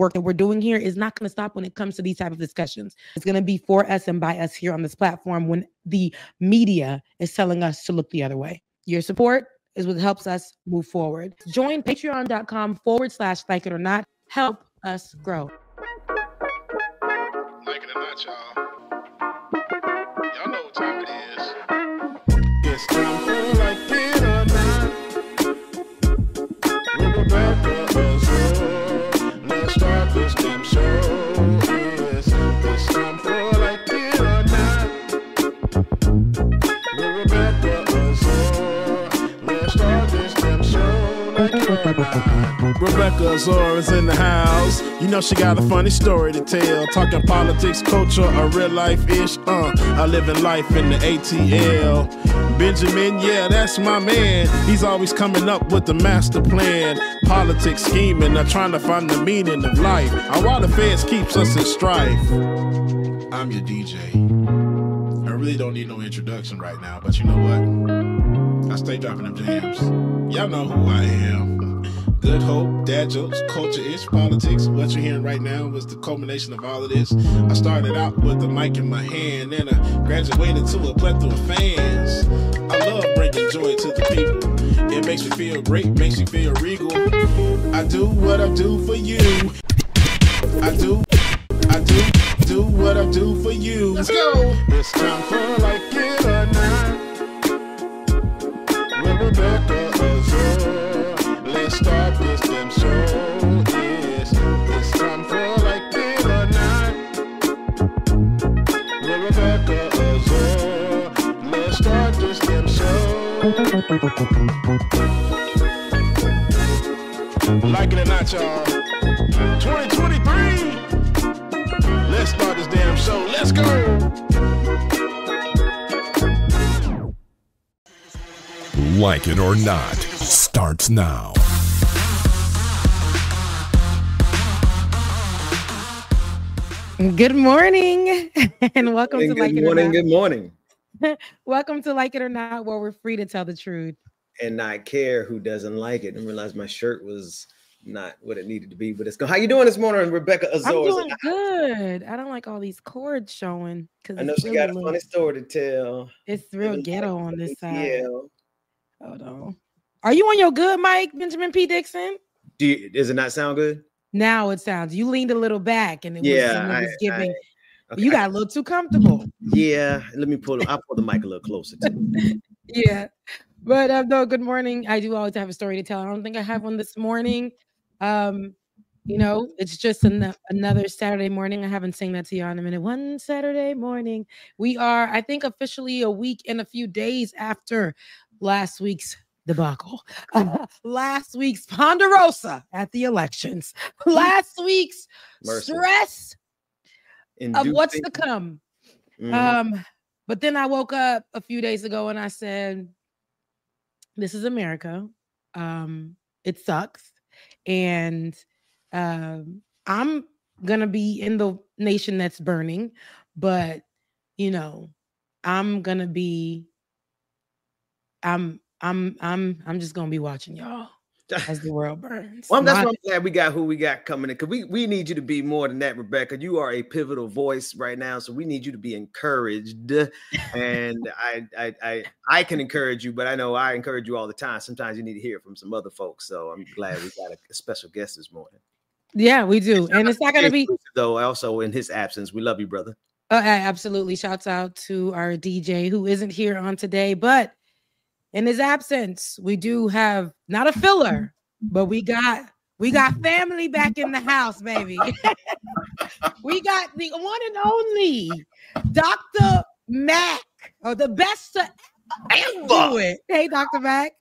work that we're doing here is not going to stop when it comes to these type of discussions. It's going to be for us and by us here on this platform when the media is telling us to look the other way. Your support is what helps us move forward. Join patreon.com/like it or not. Help us grow. Like it or not, y'all. Y'all know what time it is. It's time for like it or not. With Rebecca Azor. Let's start this damn show. Yes, it's time for like it or not. With Rebecca Azor. Let's start this damn show like it or not. Rebecca Azor is in the house. You know she got a funny story to tell. Talking politics, culture, or real life-ish. I live in life in the ATL. Benjamin, yeah, that's my man. He's always coming up with the master plan. Politics, scheming, or trying to find the meaning of life. Or why the feds keeps us in strife. I'm your DJ. I really don't need no introduction right now, but you know what? I stay dropping them jams. Y'all know who I am. Good hope, dad jokes, culture-ish, politics. What you're hearing right now was the culmination of all of this. I started out with the mic in my hand, then I graduated to a plethora of fans. I love bringing joy to the people. It makes me feel great, makes me feel regal. I do what I do for you. I do what I do for you. Let's go. It's time for like it or not. With Rebecca Azor. Let's start this damn show. Yes, it's time for like it or not. With Rebecca Azor. Let's start this damn show. Like it or not, y'all. 2023. Let's start this damn show. Let's go. Like it or not starts now. Good morning and welcome to Like It or Not. Good morning. Welcome to Like It or Not, where we're free to tell the truth and not care who doesn't like it. And realize my shirt was not what it needed to be, but it's good. How you doing this morning, Rebecca Azor? I'm doing good. I don't like all these cords showing because I know she got a funny story to tell. It's real ghetto on this side. Hold on. Are you on your good mic, Benjamin P. Dixon? Does it not sound good? Now it sounds. You leaned a little back, and it was giving. Okay. You got a little too comfortable. Yeah, let me I'll pull the mic a little closer too. Yeah, but no. Good morning. I do always have a story to tell. I don't think I have one this morning. You know, it's just another Saturday morning. I haven't sang that to you in a minute. One Saturday morning. We are, I think, officially a week and a few days after last week's debacle, last week's Ponderosa at the elections, last week's stress of what's to come. But then I woke up a few days ago and I said, this is America. It sucks. And I'm gonna be in the nation that's burning, but you know, I'm just gonna be watching y'all as the world burns. Well, that's why I'm glad we got who we got coming in, because we need you to be more than that, Rebecca. You are a pivotal voice right now, so we need you to be encouraged. And I can encourage you, but I know I encourage you all the time. Sometimes you need to hear it from some other folks. So I'm glad we got a special guest this morning. Yeah, we do, and it's not gonna be though. Also, in his absence, we love you, brother. Absolutely. Shouts out to our DJ who isn't here on today, but in his absence, we do have not a filler, but we got family back in the house, baby. We got the one and only Dr. Mack, or the best to ever do it. Hey, Dr. Mack.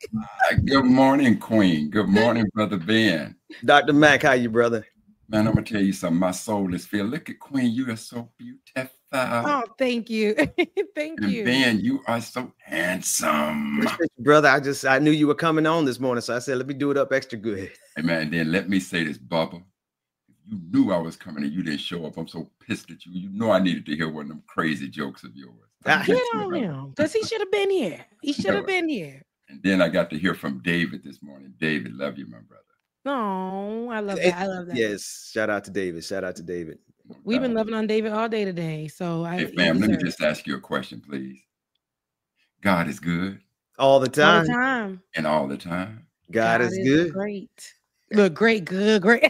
Good morning, Queen. Good morning, Brother Ben. Dr. Mack, how you, brother? Man, I'm gonna tell you something. My soul is filled. Look at Queen. You are so beautiful. Oh, thank you. Thank you. And Ben, you are so handsome. Brother, I knew you were coming on this morning, so I said, let me do it up extra good. Hey, man, then let me say this, Bubba. You knew I was coming and you didn't show up. I'm so pissed at you. You know I needed to hear one of them crazy jokes of yours. Get on him, because he should have been here. He should have been here. And then I got to hear from David this morning. David, love you, my brother. No, I love that. I love that. Yes, shout out to David. Shout out to David. We've been loving on David all day today. So Hey, fam, let me just ask you a question, please. God is good. All the all the time. time. And all the time. God is good. Great. Look, great, good, great.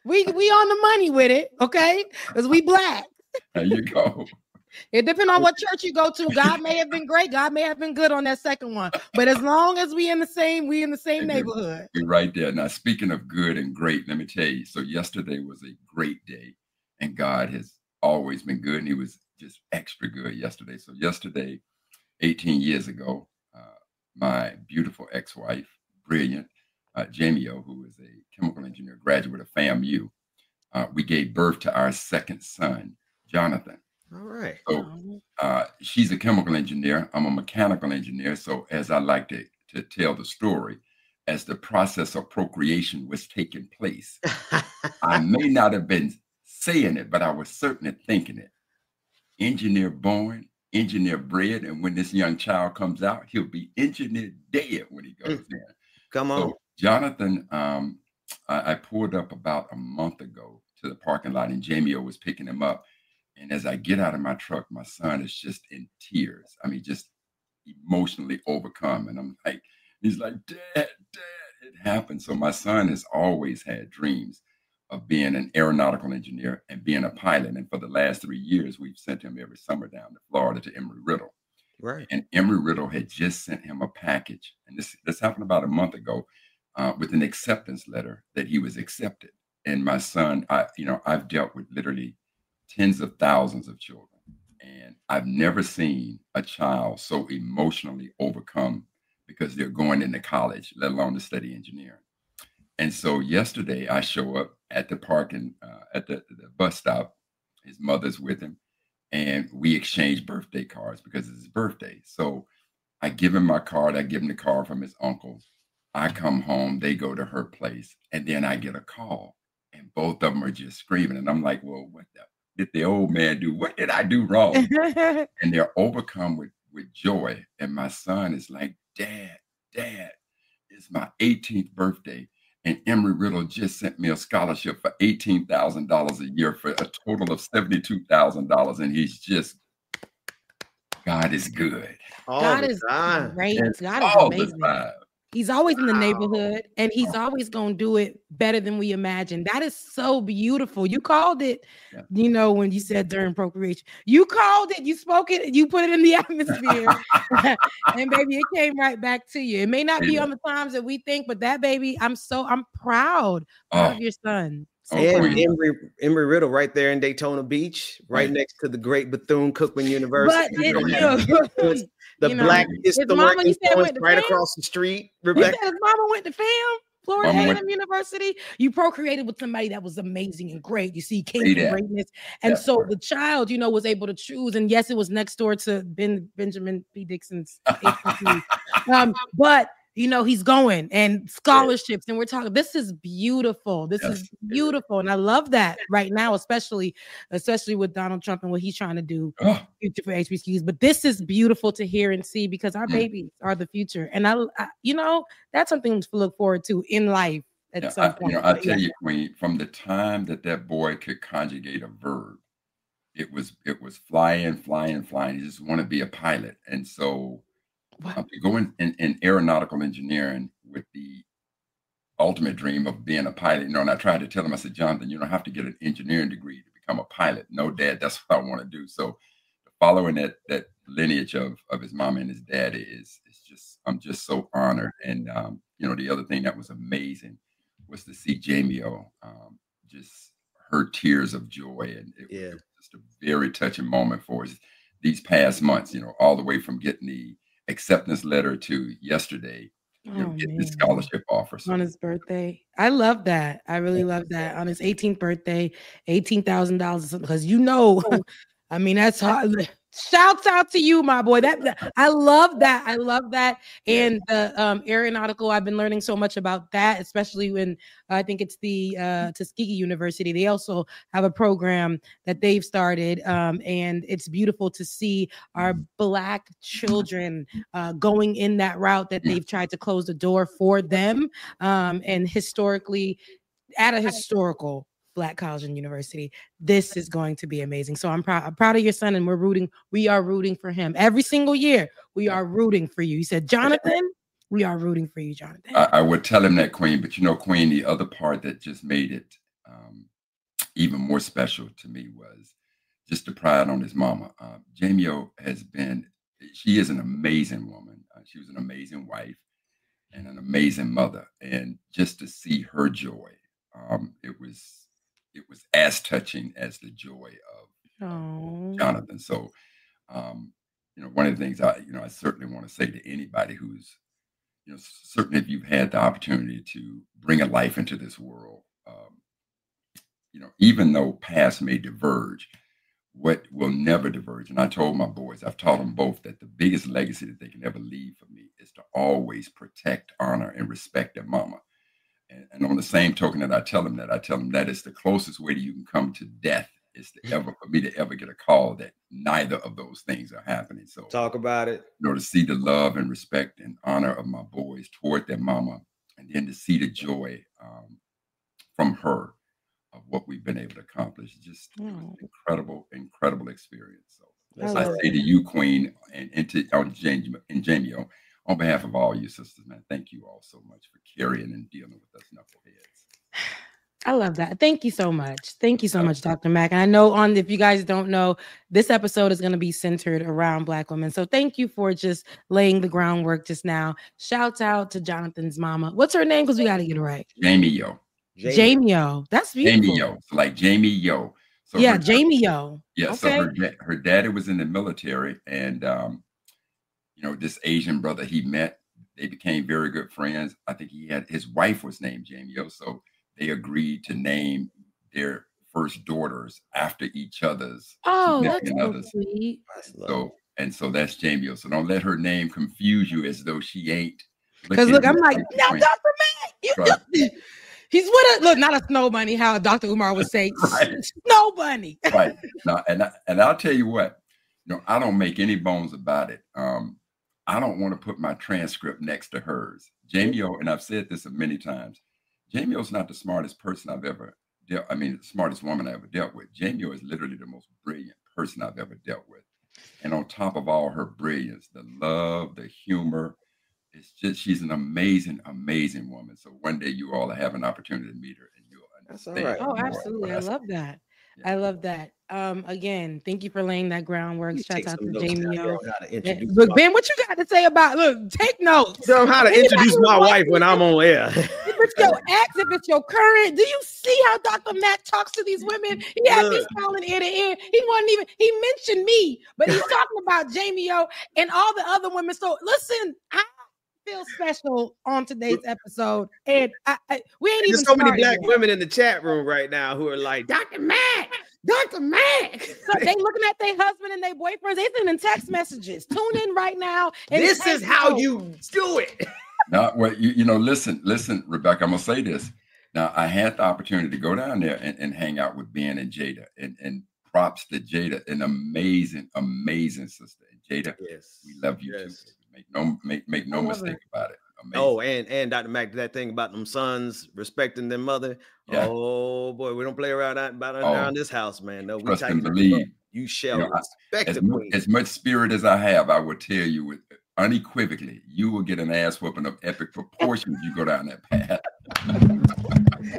we on the money with it, okay? Because we Black. There you go. It depends on what church you go to. God may have been great. God may have been good on that second one. But as long as we in the same neighborhood. You're right there. Now, speaking of good and great, let me tell you. So yesterday was a great day, and God has always been good, and he was just extra good yesterday. So yesterday, 18 years ago, my beautiful ex-wife, brilliant, Jamie O, who is a chemical engineer graduate of FAMU, we gave birth to our second son, Jonathan. All right. So she's a chemical engineer. I'm a mechanical engineer. So as I like to tell the story, as the process of procreation was taking place, I may not have been saying it, but I was certainly thinking it. Engineer born, engineer bred, and when this young child comes out, he'll be engineer dead when he goes in. Come on. So Jonathan, I pulled up about a month ago to the parking lot, and Jamie O was picking him up. And as I get out of my truck, my son is just in tears. I mean, just emotionally overcome. And I'm like, he's like, Dad, it happened. So my son has always had dreams of being an aeronautical engineer and being a pilot. And for the last 3 years, we've sent him every summer down to Florida to Embry-Riddle. Right. And Embry-Riddle had just sent him a package. And this happened about a month ago with an acceptance letter that he was accepted. And my son, I've dealt with literally tens of thousands of children. And I've never seen a child so emotionally overcome because they're going into college, let alone to study engineering. And so yesterday I show up at the parking, at the bus stop. His mother's with him, and we exchange birthday cards because it's his birthday. So I give him my card. I give him the card from his uncle. I come home, they go to her place, and then I get a call, and both of them are just screaming. And I'm like, well, what did the old man do? What did I do wrong? And they're overcome with joy. And my son is like, Dad, it's my 18th birthday. And Embry-Riddle just sent me a scholarship for $18,000 a year for a total of $72,000. And he's just, God is good. God is great. God is amazing. He's always in the neighborhood, and he's always going to do it better than we imagine. That is so beautiful. You called it, when you said during procreation. You called it, you spoke it, you put it in the atmosphere, and baby, it came right back to you. It may not be on the times that we think, but that baby, I'm proud of your son. And Embry-Riddle right there in Daytona Beach, right next to the great Bethune-Cookman University. But the Black historic influence right across the street. Rebecca, his mama went to FAM, Florida A&M University. You procreated with somebody that was amazing and great. You see, came from greatness, and so the child, was able to choose. And yes, it was next door to Benjamin P. Dixon's HBCU, but. He's going and scholarships, and we're talking. This is beautiful. This is beautiful, and I love that right now, especially with Donald Trump and what he's trying to do future for HBCUs. But this is beautiful to hear and see because our babies are the future, and I that's something to look forward to in life at some point. I tell you, Queen, from the time that boy could conjugate a verb, it was flying. He just want to be a pilot, and so. Going in aeronautical engineering with the ultimate dream of being a pilot, and I tried to tell him, I said, Jonathan, you don't have to get an engineering degree to become a pilot. No, Dad, that's what I want to do. So following that lineage of his mom and his dad I'm just so honored. And, the other thing that was amazing was to see Jamie O, just her tears of joy. And it was just a very touching moment for us these past months, all the way from getting the acceptance letter to yesterday, getting the scholarship offer. On his birthday. I love that. I really love that. On his 18th birthday, $18,000, because I mean, that's hard. Shouts out to you, my boy. I love that. I love that. And the aeronautical, I've been learning so much about that, especially when I think it's the Tuskegee University. They also have a program that they've started, and it's beautiful to see our Black children going in that route that they've tried to close the door for them, and historically, at a historical Black college and university. This is going to be amazing. So I'm proud. I'm proud of your son, and we are rooting for him every single year. We are rooting for you. You said, Jonathan, we are rooting for you, Jonathan. I would tell him that, Queen, but Queen, the other part that just made it even more special to me was just the pride on his mama. Jamie-O she is an amazing woman. She was an amazing wife and an amazing mother. And just to see her joy, it was as touching as the joy of Jonathan. So, one of the things I certainly want to say to anybody who's, certainly if you've had the opportunity to bring a life into this world, even though paths may diverge, what will never diverge. And I told my boys, I've taught them both that the biggest legacy that they can ever leave for me is to always protect, honor, and respect their mama. And on the same token that I tell them that is the closest way that you can come to death is for me to ever get a call that neither of those things are happening. So talk about it. To see the love and respect and honor of my boys toward their mama, and then to see the joy from her of what we've been able to accomplish. Just it was an incredible experience. So I say to you, Queen, and to Jamie-O, on behalf of all you sisters, man, thank you all so much for carrying and dealing with us knuckleheads. I love that. Thank you so much. Thank you so much, Dr. Mack. And I know if you guys don't know, this episode is going to be centered around Black women. So thank you for just laying the groundwork just now. Shouts out to Jonathan's mama. What's her name? Because we got to get it right. Jamie-O. Jamie-O. That's beautiful. Jamie-O. So like Jamie-O. So yeah, Jamie-O. Yeah. Okay. So her daddy was in the military, and this Asian brother he met, they became very good friends. I think his wife was named Jamie-O. So they agreed to name their first daughters after each other's. Oh, that's so sweet. So that's Jamie-O. So don't let her name confuse you as though she ain't. Because look, I'm like, now Dr. Mack, he's with look, not a snow bunny, how Dr. Umar would say, snow bunny. Right. Now, and I'll tell you what, I don't make any bones about it. I don't want to put my transcript next to hers. Jamie-O, and I've said this many times, Jamie-O's not the smartest person I've ever the smartest woman I ever dealt with. Jamie-O is literally the most brilliant person I've ever dealt with. And on top of all her brilliance, the love, the humor, she's an amazing, amazing woman. So one day you all have an opportunity to meet her and you'll understand. Right. Oh, absolutely. I love that. Yeah. I love that. Again, thank you for laying that groundwork. Shout out to Jamie-O. Look, Ben, what you got to say about? Look, take notes. Tell them how to introduce my wife when I'm on air. If it's your ex, if it's your current, do you see how Dr. Mack talks to these women? He had me smiling ear to ear. He mentioned me, but he's talking about Jamie-O and all the other women. So listen, I feel special on today's episode, and we ain't even. There's so many Black women in the chat room right now who are like, Dr. Mack. So they looking at their husband and their boyfriends. They sending text messages. Tune in right now. And this is how you do it. Now, well, listen, Rebecca. I'm gonna say this. Now, I had the opportunity to go down there and hang out with Ben and Jada, and props to Jada, an amazing, amazing sister. And Jada, we love you too. Make no mistake about it. Amazing. Oh, and Dr. Mack, that thing about them sons respecting their mother. Yeah. Oh boy, we don't play around around this house, man. No, trust and believe. You shall respect the queen. As much spirit as I have, I will tell you unequivocally, you will get an ass whooping of epic proportions. You go down that path.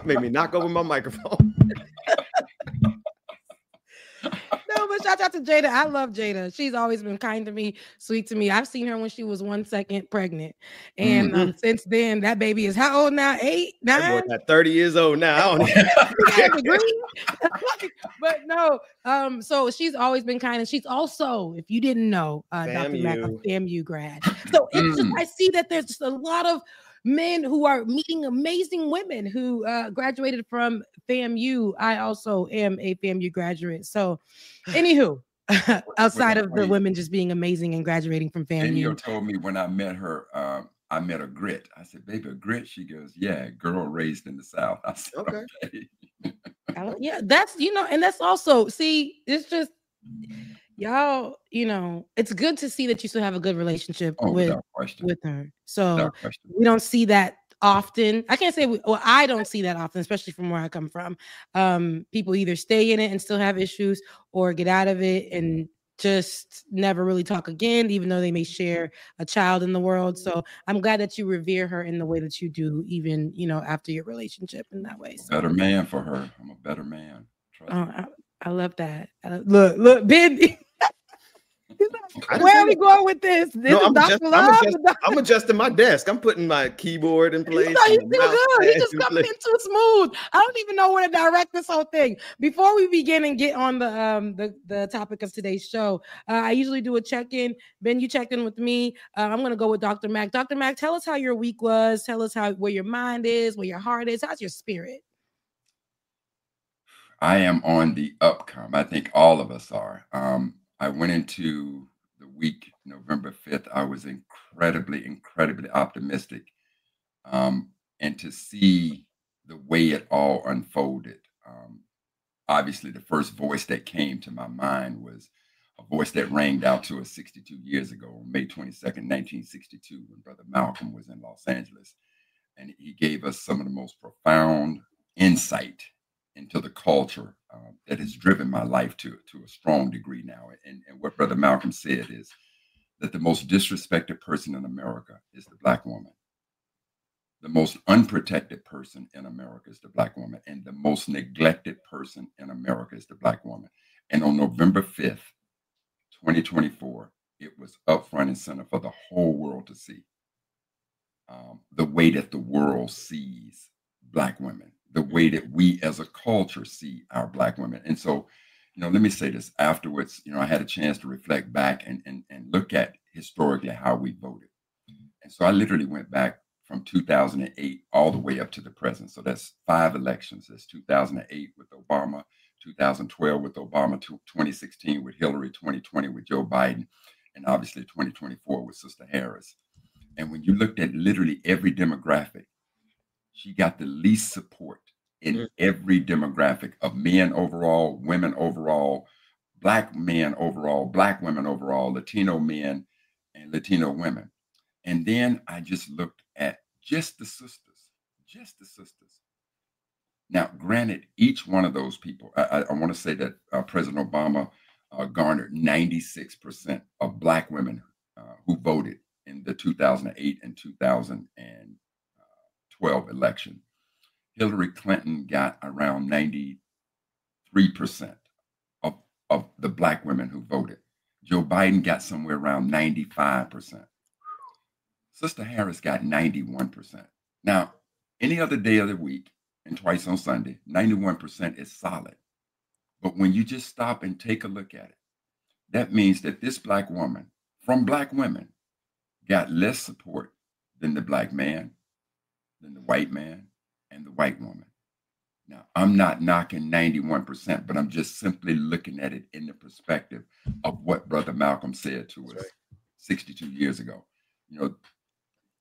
Made me knock over my microphone. No, but shout out to Jada. I love Jada. She's always been kind to me, sweet to me. I've seen her when she was 1 second pregnant. And since then, that baby is how old now? 8, 9? That boy, 30 years old now. But no, so she's always been kind. And she's also, if you didn't know, Dr. Mack, a FAMU grad. So it's just, I see that there's just a lot of men who are meeting amazing women who graduated from FAMU. I also am a FAMU graduate. So, anywho, outside of the women just being amazing and graduating from FAMU. Daniel told me when I met her, I met a grit. I said, baby, a grit? She goes, yeah, girl raised in the South. I said, okay. Yeah, that's, and that's also, see, it's just, y'all, it's good to see that you still have a good relationship with her. So we don't see that often. I can't say, I don't see that often, especially from where I come from. People either stay in it and still have issues or get out of it and just never really talk again, even though they may share a child in the world. So I'm glad that you revere her in the way that you do, even, after your relationship in that way. So. Better man for her. I'm a better man. I love that. Look, Ben. Where are we going with this? I'm adjusting my desk. I'm putting my keyboard in place. He's too good. He's just coming in too smooth. I don't even know where to direct this whole thing. Before we begin and get on the topic of today's show, I usually do a check-in. Ben, you checked in with me. I'm going to go with Dr. Mack. Dr. Mack, tell us how your week was. Tell us where your mind is, where your heart is. How's your spirit? I am on the upcome. I think all of us are. I went into the week, November 5th. I was incredibly optimistic. And to see the way it all unfolded, obviously the first voice that came to my mind was a voice that rang out to us 62 years ago, on May 22nd, 1962, when Brother Malcolm was in Los Angeles. And he gave us some of the most profound insight into the culture that has driven my life to a strong degree now. And what Brother Malcolm said is that the most disrespected person in America is the Black woman. The most unprotected person in America is the Black woman. And the most neglected person in America is the Black woman. And on November 5th, 2024, it was up front and center for the whole world to see. The way that the world sees Black women, the way that we as a culture see our Black women. And so, let me say this afterwards, I had a chance to reflect back and look at historically how we voted. And so I literally went back from 2008 all the way up to the present. So that's 5 elections. That's 2008 with Obama, 2012 with Obama, 2016 with Hillary, 2020 with Joe Biden, and obviously 2024 with Sister Harris. And when you looked at literally every demographic, she got the least support in every demographic of men overall, women overall, Black men overall, Black women overall, Latino men and Latino women. And then I just looked at just the sisters. Now, granted, each one of those people, I want to say that President Obama garnered 96% of Black women who voted in the 2008 and 2012 election. Hillary Clinton got around 93% of the Black women who voted. Joe Biden got somewhere around 95%. Sister Harris got 91%. Now, any other day of the week and twice on Sunday, 91% is solid. But when you just stop and take a look at it, that means that this Black woman from Black women got less support than the Black man, than the white man, and the white woman. Now, I'm not knocking 91%, but I'm just simply looking at it in the perspective of what Brother Malcolm said to us 62 years ago.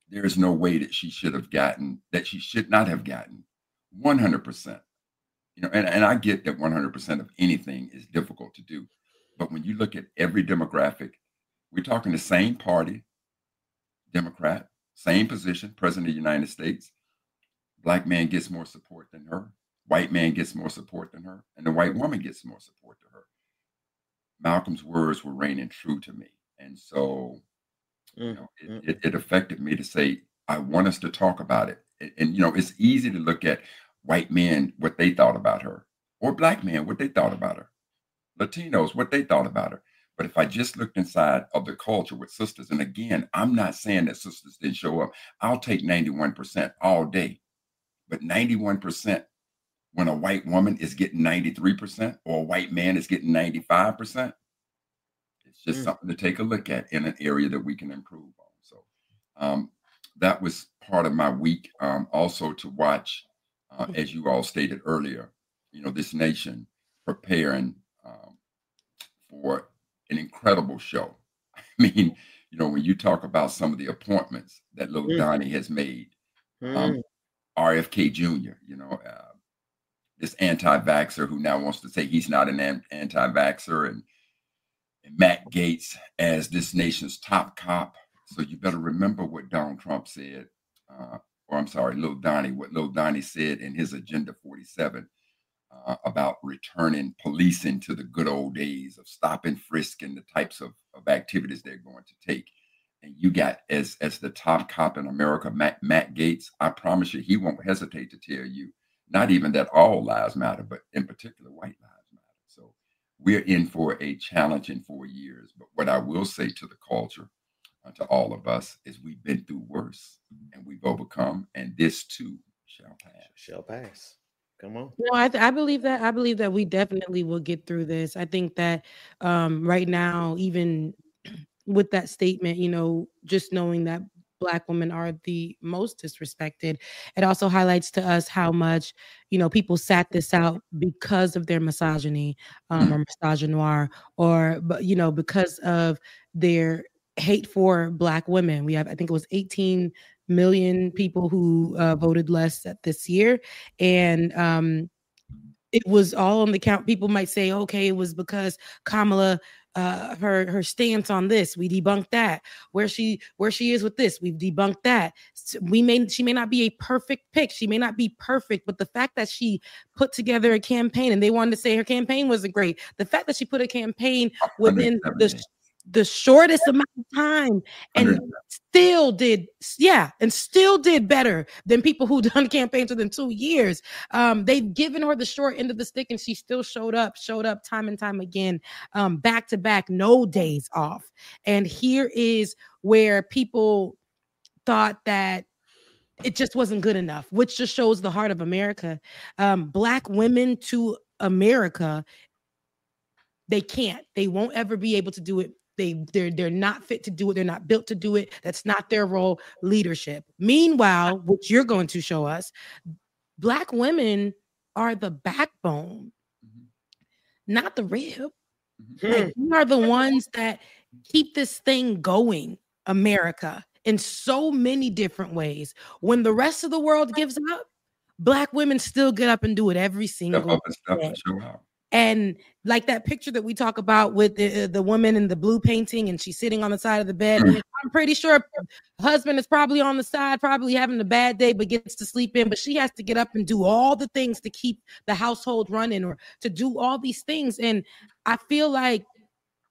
There is no way that she should not have gotten 100%. And I get that 100% of anything is difficult to do. But when you look at every demographic, we're talking the same party, Democrat, same position, President of the United States. Black man gets more support than her. White man gets more support than her. And the white woman gets more support than her. Malcolm's words were reigning true to me. And so it affected me to say, I want us to talk about it. And it's easy to look at white men, what they thought about her, or Black men, what they thought about her, Latinos, what they thought about her. But if I just looked inside of the culture with sisters, and again, I'm not saying that sisters didn't show up. I'll take 91% all day. But 91% when a white woman is getting 93% or a white man is getting 95%, it's just something to take a look at in an area that we can improve on. So that was part of my week. Also to watch, as you all stated earlier, this nation preparing for an incredible show. I mean, when you talk about some of the appointments that little Donnie has made, RFK Jr., this anti-vaxxer who now wants to say he's not an anti-vaxxer, and Matt Gaetz as this nation's top cop. So you better remember what Donald Trump said, or I'm sorry, what Lil Donnie said in his Agenda 47 about returning policing to the good old days of stop and frisk and the types of activities they're going to take. And you got as the top cop in America, Matt Gaetz. I promise you, he won't hesitate to tell you, not even that all lives matter, but in particular, white lives matter. So we're in for a challenging 4 years. But what I will say to the culture, to all of us, is we've been through worse and we've overcome, and this too shall pass. Shall pass. Come on. No, I believe that. I believe that we definitely will get through this. I think that right now, even with that statement, just knowing that Black women are the most disrespected, it also highlights to us how much, people sat this out because of their misogyny or misogynoir, or, because of their hate for Black women. We have, I think it was 18 million people who voted less this year. And it was all on the count. People might say, okay, it was because Kamala, her stance on this, we debunked that. Where she is with this, we've debunked that. She may not be a perfect pick. She may not be perfect, but the fact that she put together a campaign, and they wanted to say her campaign wasn't great. The fact that she put a campaign within the shortest amount of time and still did better than people who done campaigns within 2 years. They've given her the short end of the stick, and she still showed up time and time again, back to back, no days off. And here is where people thought that it just wasn't good enough, which just shows the heart of America. Black women to America, they won't ever be able to do it. They're not fit to do it. They're not built to do it. That's not their role. Leadership. Meanwhile, which you're going to show us, Black women are the backbone, not the rib. Like, we are the ones that keep this thing going, America, in so many different ways. When the rest of the world gives up, Black women still get up and do it every single day. And like that picture that we talk about with the woman in the blue painting, and she's sitting on the side of the bed. I'm pretty sure her husband is probably on the side, probably having a bad day, but gets to sleep in. But she has to get up and do all the things to keep the household running, or to do all these things. And I feel like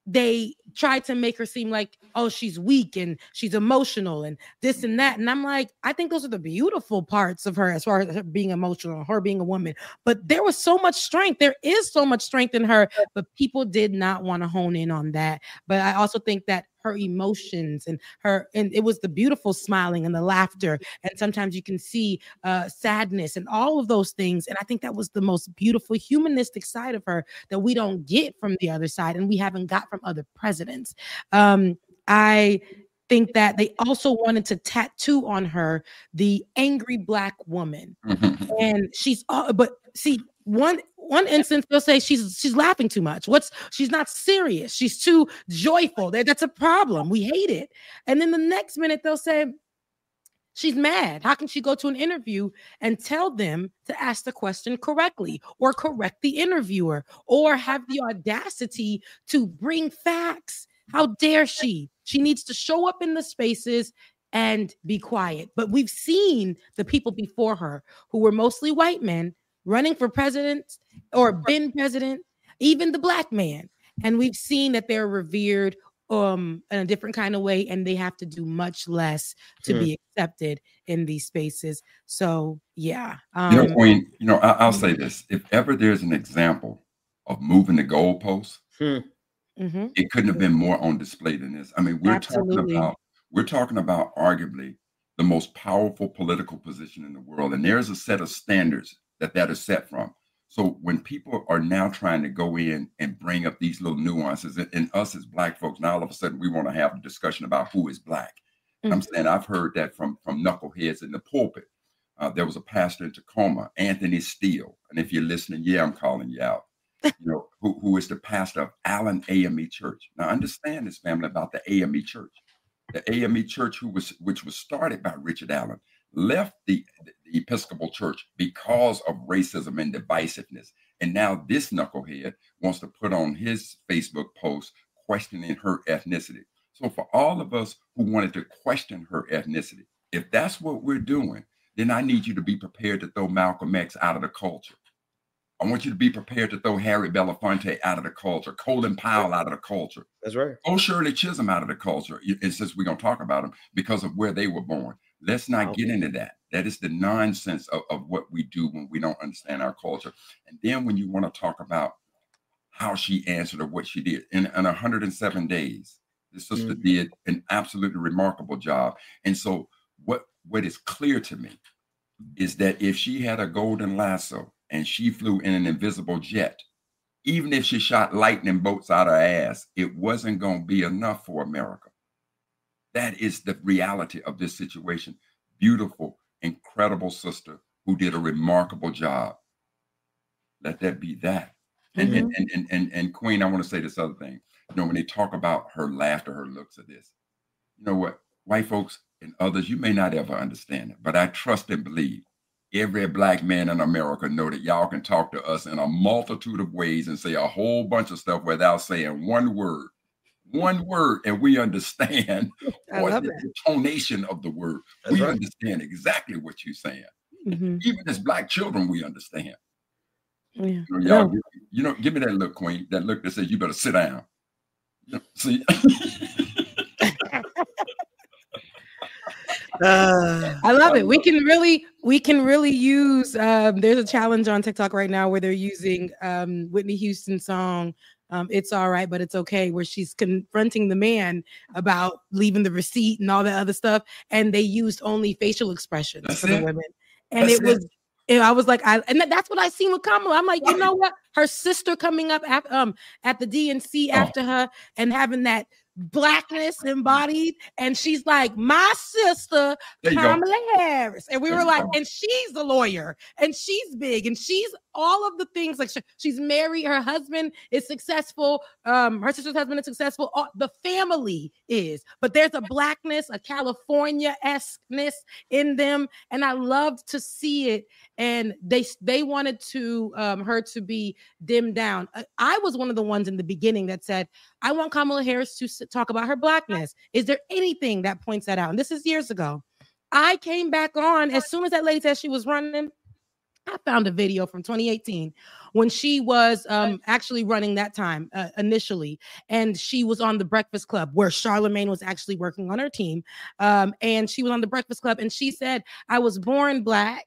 they tried to make her seem like, oh, she's weak and she's emotional and this and that. And I'm like, I think those are the beautiful parts of her, as far as her being emotional, her being a woman. But there was so much strength. There is so much strength in her, but people did not want to hone in on that. But I also think that her emotions and it was the beautiful smiling and the laughter. And sometimes you can see sadness and all of those things. And I think that was the most beautiful humanistic side of her that we don't get from the other side, and we haven't got from other presidents. I think that they also wanted to tattoo on her the angry Black woman. And but see, one instance they'll say she's laughing too much. She's not serious. She's too joyful. That's a problem. We hate it. And then the next minute they'll say she's mad. How can she go to an interview and tell them to ask the question correctly, or correct the interviewer, or have the audacity to bring facts? How dare she? She needs to show up in the spaces and be quiet. But we've seen the people before her, who were mostly white men, running for president or been president, even the Black man. And we've seen that they're revered in a different kind of way, and they have to do much less to be accepted in these spaces. So yeah. Queen, I'll say this: if ever there's an example of moving the goalposts, it couldn't have been more on display than this. I mean, we're talking about arguably the most powerful political position in the world, and there's a set of standards that is set from. So when people are now trying to go in and bring up these little nuances, and us as Black folks, now all of a sudden we want to have a discussion about who is Black. I'm saying I've heard that from knuckleheads in the pulpit. There was a pastor in Tacoma, Anthony Steele, and if you're listening, I'm calling you out. who is the pastor of Allen AME Church. Now, understand this, family, about the AME Church. The AME Church, which was started by Richard Allen, left the Episcopal Church because of racism and divisiveness. And now this knucklehead wants to put on his Facebook post questioning her ethnicity. So for all of us who wanted to question her ethnicity, if that's what we're doing, then I need you to be prepared to throw Malcolm X out of the culture. I want you to be prepared to throw Harry Belafonte out of the culture, Colin Powell out of the culture. That's right. Throw Shirley Chisholm out of the culture. And since we're going to talk about them because of where they were born, let's not get into that. That is the nonsense of what we do when we don't understand our culture. And then when you want to talk about how she answered or what she did in 107 days, this sister did an absolutely remarkable job. And so what is clear to me is that if she had a golden lasso and she flew in an invisible jet, even if she shot lightning bolts out her ass, it wasn't going to be enough for America. That is the reality of this situation. Beautiful, incredible sister who did a remarkable job. Let that be that. And Queen, I want to say this other thing. When they talk about her laughter, her looks at this, you know what? White folks and others, you may not ever understand it, but I trust and believe every Black man in America know that y'all can talk to us in a multitude of ways and say a whole bunch of stuff without saying one word, and we understand what the tonation of the word. That's we understand exactly what you're saying. Even as Black children, we understand. Yeah. Y'all, give me that look, Queen, that look that says you better sit down. See? I love it. We can really use there's a challenge on TikTok right now where they're using Whitney Houston's song It's All Right, But It's Okay, where she's confronting the man about leaving the receipt and all that other stuff, and they used only facial expressions for the women. And I was like, and that's what I seen with Kamala. I'm like, you know what? Her sister coming up at the DNC after her and having that Blackness embodied, and she's like, my sister Kamala Harris, and we were like, and she's a lawyer, and she's big, and she's all of the things. Like she's married, her husband is successful, her sister's husband is successful, the family is, but there's a Blackness, a California-esqueness in them, and I loved to see it. And they wanted to her to be dimmed down. I was one of the ones in the beginning that said, I want Kamala Harris to talk about her Blackness. Is there anything that points that out? And this is years ago. I came back on as soon as that lady said she was running. I found a video from 2018 when she was actually running that time initially. And she was on the Breakfast Club where Charlemagne was actually working on her team. And she was on the Breakfast Club and she said, I was born Black.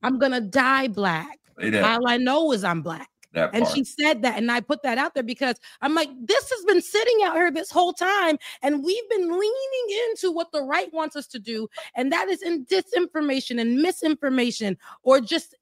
I'm going to die Black. All I know is I'm Black. And she said that, and I put that out there because I'm like, this has been sitting out here this whole time, and we've been leaning into what the right wants us to do, and that is in disinformation and misinformation, or just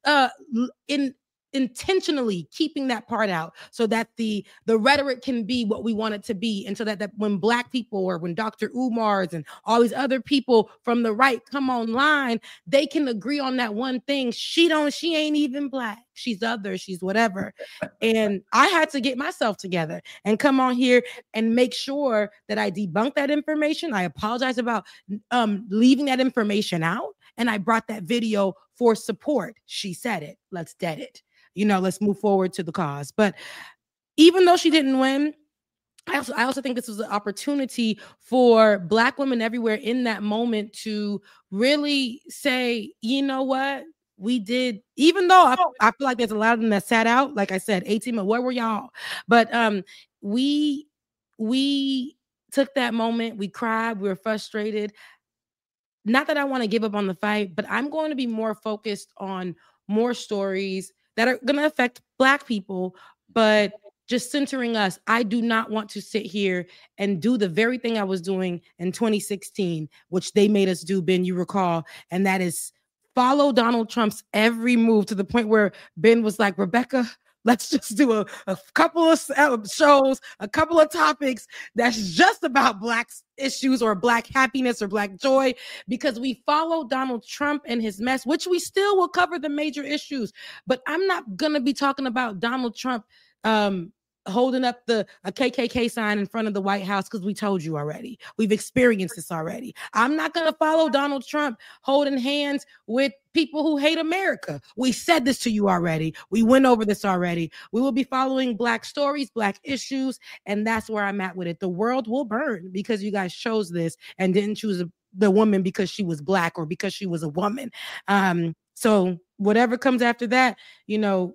intentionally keeping that part out so that the rhetoric can be what we want it to be, and so that when Black people or when Dr. Umar's and all these other people from the right come online, they can agree on that one thing. She ain't even Black. She's other, she's whatever. And I had to get myself together and come on here and make sure that I debunk that information. I apologize about leaving that information out. And I brought that video for support. She said it. Let's dead it. Let's move forward to the cause. But even though she didn't win, I also think this was an opportunity for Black women everywhere in that moment to really say, you know what? We did, even though I feel like there's a lot of them that sat out, like I said, 18 months, where were y'all? But we took that moment, we cried, we were frustrated. Not that I want to give up on the fight, but I'm going to be more focused on more stories that are going to affect Black people, but just centering us. I do not want to sit here and do the very thing I was doing in 2016, which they made us do, Ben, you recall, and that is follow Donald Trump's every move to the point where Ben was like, Rebecca, Let's just do a couple of shows, a couple of topics that's just about Black issues or Black happiness or Black joy, because we follow Donald Trump and his mess, which we still will cover the major issues. But I'm not going to be talking about Donald Trump holding up a KKK sign in front of the White House, because we told you already. We've experienced this already. I'm not going to follow Donald Trump holding hands with people who hate America. We said this to you already. We went over this already. We will be following Black stories, Black issues, and that's where I'm at with it. The world will burn because you guys chose this and didn't choose the woman because she was Black or because she was a woman. So whatever comes after that, you know,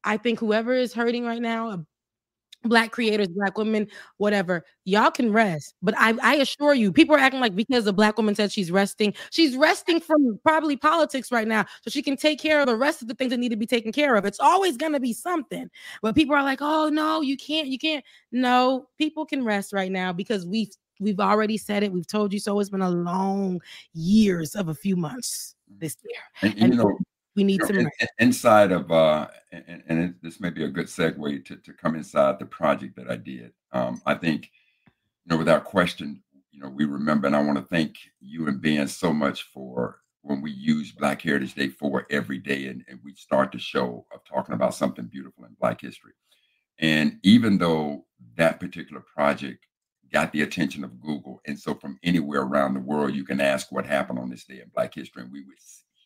I think whoever is hurting right now, Black creators, Black women, whatever, y'all can rest. But I assure you, people are acting like because a Black woman said she's resting from probably politics right now, so she can take care of the rest of the things that need to be taken care of. It's always going to be something. But people are like, oh no, you can't. No, people can rest right now because we've already said it. We've told you so. It's been a long years of a few months this year. And you know, we need some inside of this may be a good segue to come inside the project that I did. I think, you know, without question, you know, we remember, and I want to thank you and Ben so much for when we use Black Heritage Day 4 every day, and we start the show of talking about something beautiful in Black history. And even though that particular project got the attention of Google, and so from anywhere around the world, you can ask what happened on this day in Black history, and we would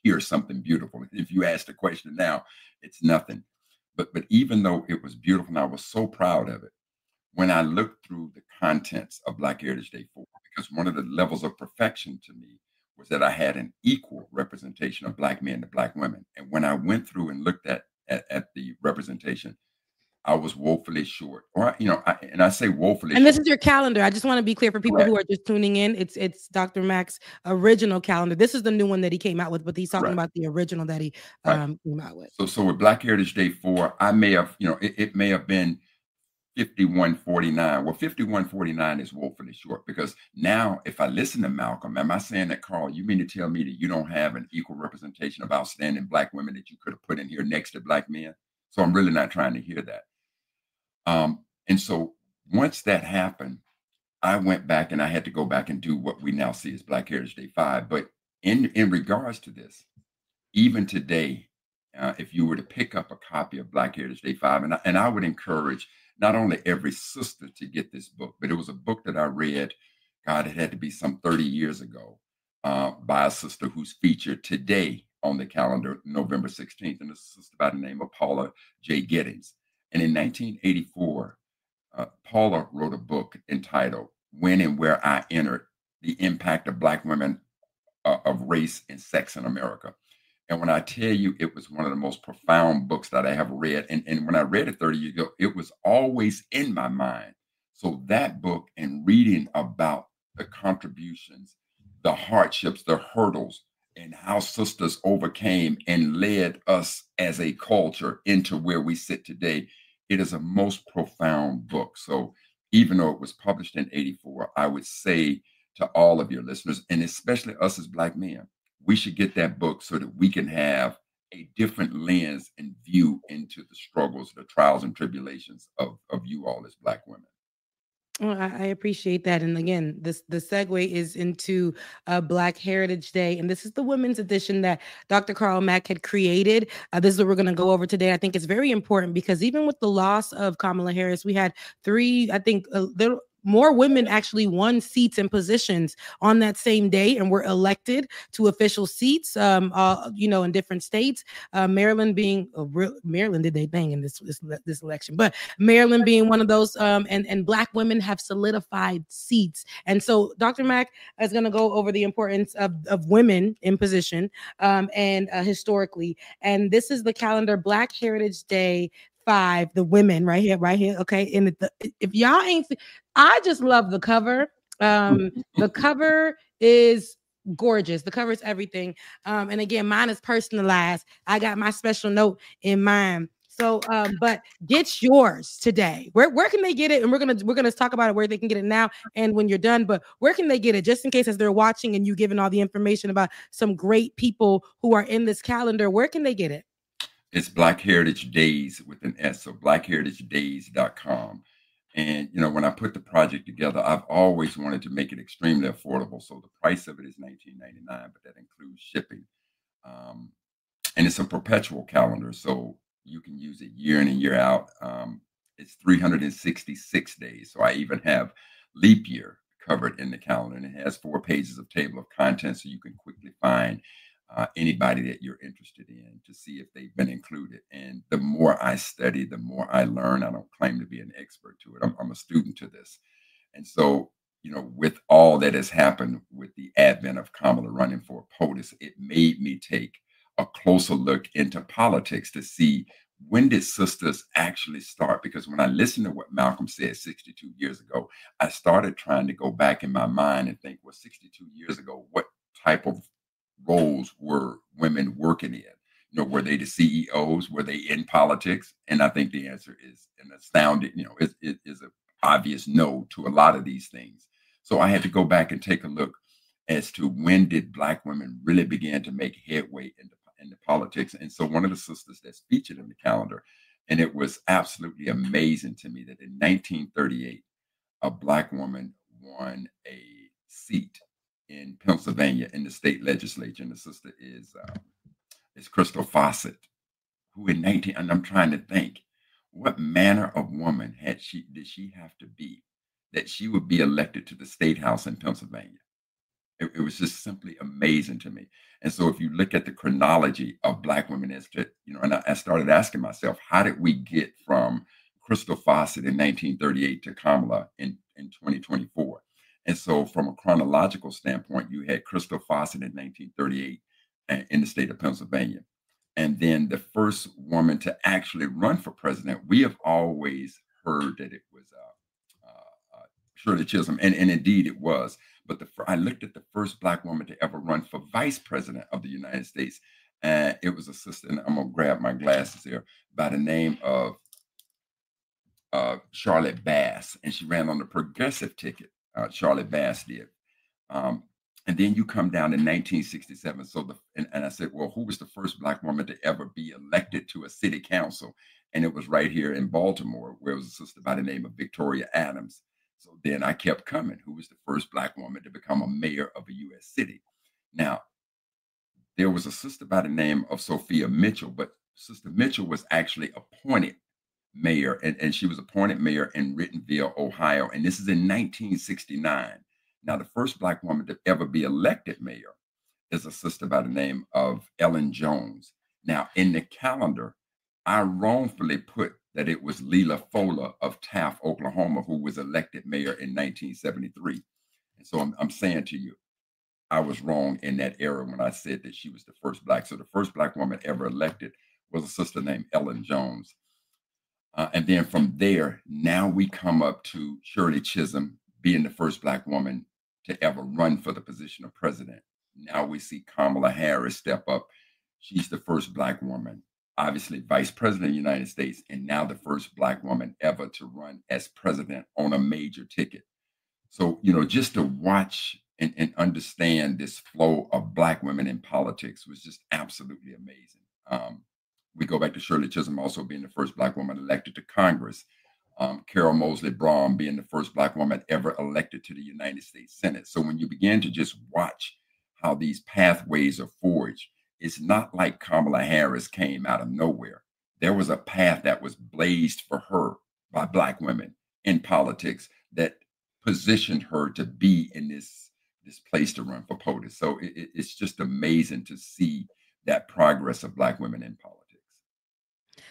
hear something beautiful. If you ask the question now, it's nothing. But even though it was beautiful, and I was so proud of it, when I looked through the contents of Black Heritage Day 4, because one of the levels of perfection to me was that I had an equal representation of Black men to Black women. And when I went through and looked at the representation, I was woefully short, or I say woefully. And this is your calendar. I just want to be clear for people who are just tuning in. It's Dr. Mack's original calendar. This is the new one that he came out with, but he's talking about the original that he came out with. So with Black Heritage Day 4, I may have, it may have been 5149. Well, 5149 is woefully short, because now if I listen to Malcolm, am I saying that, Carl, you mean to tell me that you don't have an equal representation of outstanding Black women that you could have put in here next to Black men? So I'm really not trying to hear that. And so once that happened, I went back and I had to go back and do what we now see as Black Heritage Day 5. But in regards to this, even today, if you were to pick up a copy of Black Heritage Day 5, and I would encourage not only every sister to get this book, but it was a book that I read, God, it had to be some 30 years ago, by a sister who's featured today on the calendar, November 16th, and it's a sister by the name of Paula J. Giddings. And in 1984, Paula wrote a book entitled When and Where I Entered, The Impact of Black Women of Race and Sex in America. And when I tell you, it was one of the most profound books that I have read. And when I read it 30 years ago, it was always in my mind. So that book and reading about the contributions, the hardships, the hurdles, and how sisters overcame and led us as a culture into where we sit today, it is a most profound book. So even though it was published in 84, I would say to all of your listeners, and especially us as Black men, we should get that book so that we can have a different lens and view into the struggles, the trials and tribulations of you all as Black women. Well, I appreciate that. And again, the segue is into Black Heritage Day. And this is the women's edition that Dr. Carl Mack had created. This is what we're going to go over today. I think it's very important because even with the loss of Kamala Harris, we had more women actually won seats and positions on that same day and were elected to official seats, in different states. Maryland being Maryland did they bang in this election, but Maryland being one of those, and Black women have solidified seats. And so Dr. Mack is going to go over the importance of women in position and historically. And this is the calendar, Black Heritage Day 5, the women right here. Okay. And if y'all ain't, I just love the cover. The cover is gorgeous. The cover is everything. And again, mine is personalized. I got my special note in mine. So, but get yours today. Where can they get it? And we're gonna talk about it, where they can get it now and when you're done. But where can they get it? Just in case as they're watching and you giving all the information about some great people who are in this calendar, where can they get it? It's Black Heritage Days with an S, so blackheritagedays.com. And when I put the project together, I've always wanted to make it extremely affordable. So the price of it is $19.99, but that includes shipping. And it's a perpetual calendar, so you can use it year in and year out. It's 366 days, so I even have leap year covered in the calendar, and it has 4 pages of table of contents, so you can quickly find anybody that you're interested in to see if they've been included. And the more I study, the more I learn. I don't claim to be an expert to it. I'm a student to this. And so, with all that has happened with the advent of Kamala running for POTUS, it made me take a closer look into politics to see, when did sisters actually start? Because when I listened to what Malcolm said 62 years ago, I started trying to go back in my mind and think, well, 62 years ago, what type of roles were women working in? Were they the CEOs? Were they in politics? And I think the answer is an astounding, it is an obvious no to a lot of these things. So I had to go back and take a look as to, when did Black women really begin to make headway into politics. And so one of the sisters that's featured in the calendar, and it was absolutely amazing to me, that in 1938, a Black woman won a seat in Pennsylvania in the state legislature. And the sister is Crystal Fawcett, who in 19, and I'm trying to think, what manner of woman did she have to be that she would be elected to the state house in Pennsylvania? It was just simply amazing to me. And so if you look at the chronology of Black women, as to, and I started asking myself, how did we get from Crystal Fawcett in 1938 to Kamala in 2024? And so from a chronological standpoint, you had Crystal Fawcett in 1938 in the state of Pennsylvania. And then the first woman to actually run for president, we have always heard that it was Shirley Chisholm, and indeed it was. But I looked at the first Black woman to ever run for vice president of the United States, and it was a sister, and I'm going to grab my glasses here, by the name of Charlotte Bass, and she ran on the progressive ticket. Charlotte Bass did. And then you come down in 1967. So and I said, well, who was the first Black woman to ever be elected to a city council? And it was right here in Baltimore, where it was a sister by the name of Victoria Adams. So then I kept coming. Who was the first Black woman to become a mayor of a U.S. city? Now, there was a sister by the name of Sophia Mitchell, but Sister Mitchell was actually appointed mayor, and she was appointed mayor in Rentonville, Ohio. And this is in 1969. Now, the first Black woman to ever be elected mayor is a sister by the name of Ellen Jones. Now, in the calendar, I wrongfully put that it was Leela Fowler of Taft, Oklahoma, who was elected mayor in 1973. And so I'm saying to you, I was wrong in that era when I said that she was the first Black. So the first Black woman ever elected was a sister named Ellen Jones. And then from there, now we come up to Shirley Chisholm being the first Black woman to ever run for the position of president. Now we see Kamala Harris step up. She's the first Black woman, obviously vice president of the United States, and now the first Black woman ever to run as president on a major ticket. So, just to watch and understand this flow of Black women in politics was just absolutely amazing. We go back to Shirley Chisholm also being the first Black woman elected to Congress. Carol Moseley Braun being the first Black woman ever elected to the United States Senate. So when you begin to just watch how these pathways are forged, it's not like Kamala Harris came out of nowhere. There was a path that was blazed for her by Black women in politics that positioned her to be in this place to run for POTUS. So it's just amazing to see that progress of Black women in politics.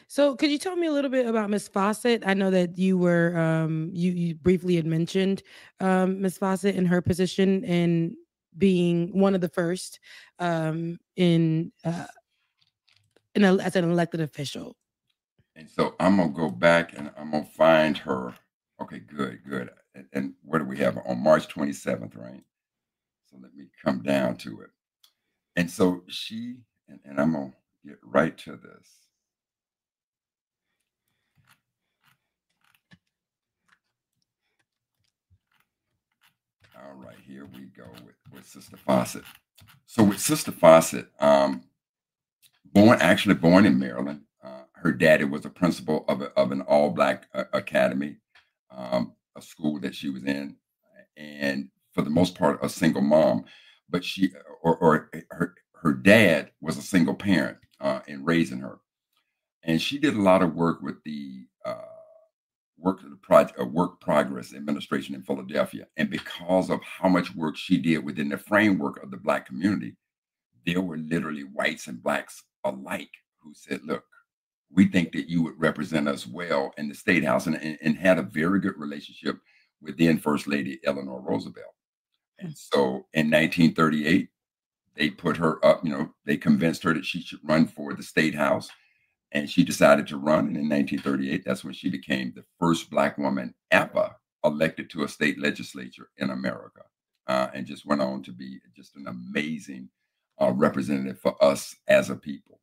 So could you tell me a little bit about Miss Fawcett? I know that you were you briefly had mentioned Miss Fawcett and her position in being one of the first as an elected official. And so I'm gonna go back and I'm gonna find her. Okay, good. And what do we have on March 27th, right? So let me come down to it. And so and I'm gonna get right to this. All right, here we go with Sister Fawcett. So with Sister Fawcett, born in Maryland, Her daddy was a principal of an all-black academy, a school that she was in, and for the most part, a single mom. But her dad was a single parent in raising her, and she did a lot of work with the Work Progress Administration in Philadelphia. And because of how much work she did within the framework of the Black community, there were literally whites and blacks alike who said, look, we think that you would represent us well in the State House, and had a very good relationship with then First Lady Eleanor Roosevelt. And so in 1938, they put her up, they convinced her that she should run for the State House. And she decided to run. And in 1938, that's when she became the first Black woman ever elected to a state legislature in America, and just went on to be just an amazing representative for us as a people.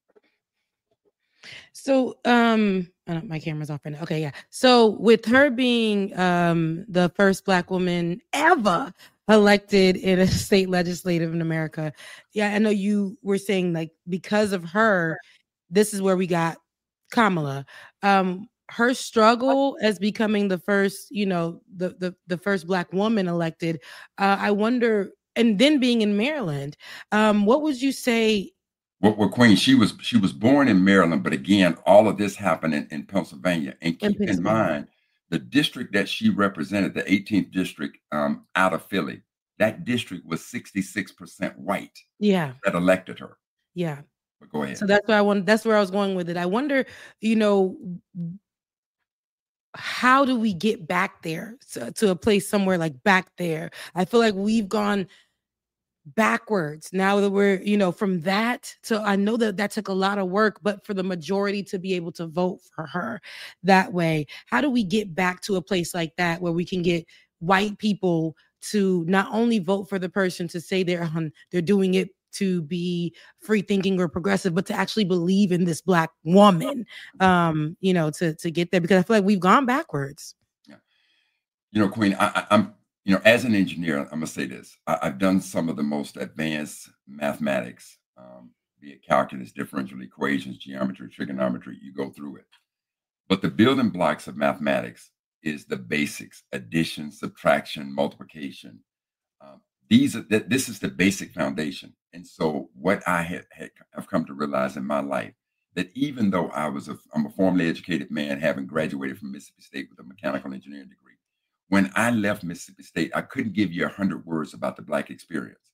So, my camera's off right now. Okay, yeah. So, with her being the first Black woman ever elected in a state legislative in America, yeah, I know you were saying like because of her, this is where we got Kamala. Her struggle as becoming the first, the first Black woman elected. I wonder, and then being in Maryland, what would you say? Well, Queen, she was born in Maryland, but again, all of this happened in Pennsylvania. And keep in mind, the district that she represented, the 18th district out of Philly, that district was 66% white. Yeah, that elected her. Yeah. But go ahead. So that's where I was going with it. I wonder, how do we get back there to a place somewhere like back there? I feel like we've gone backwards now that we're, from that to, I know that took a lot of work, but for the majority to be able to vote for her that way, how do we get back to a place like that where we can get white people to not only vote for the person to say they're doing it to be free thinking or progressive, but to actually believe in this Black woman, to get there, because I feel like we've gone backwards. Yeah. Queen, I'm, as an engineer, I'm gonna say this. I've done some of the most advanced mathematics, be it calculus, differential equations, geometry, trigonometry, you go through it. But the building blocks of mathematics is the basics: addition, subtraction, multiplication. This is the basic foundation. And so what I have come to realize in my life, that even though I'm a formally educated man, having graduated from Mississippi State with a mechanical engineering degree, when I left Mississippi State, I couldn't give you 100 words about the Black experience.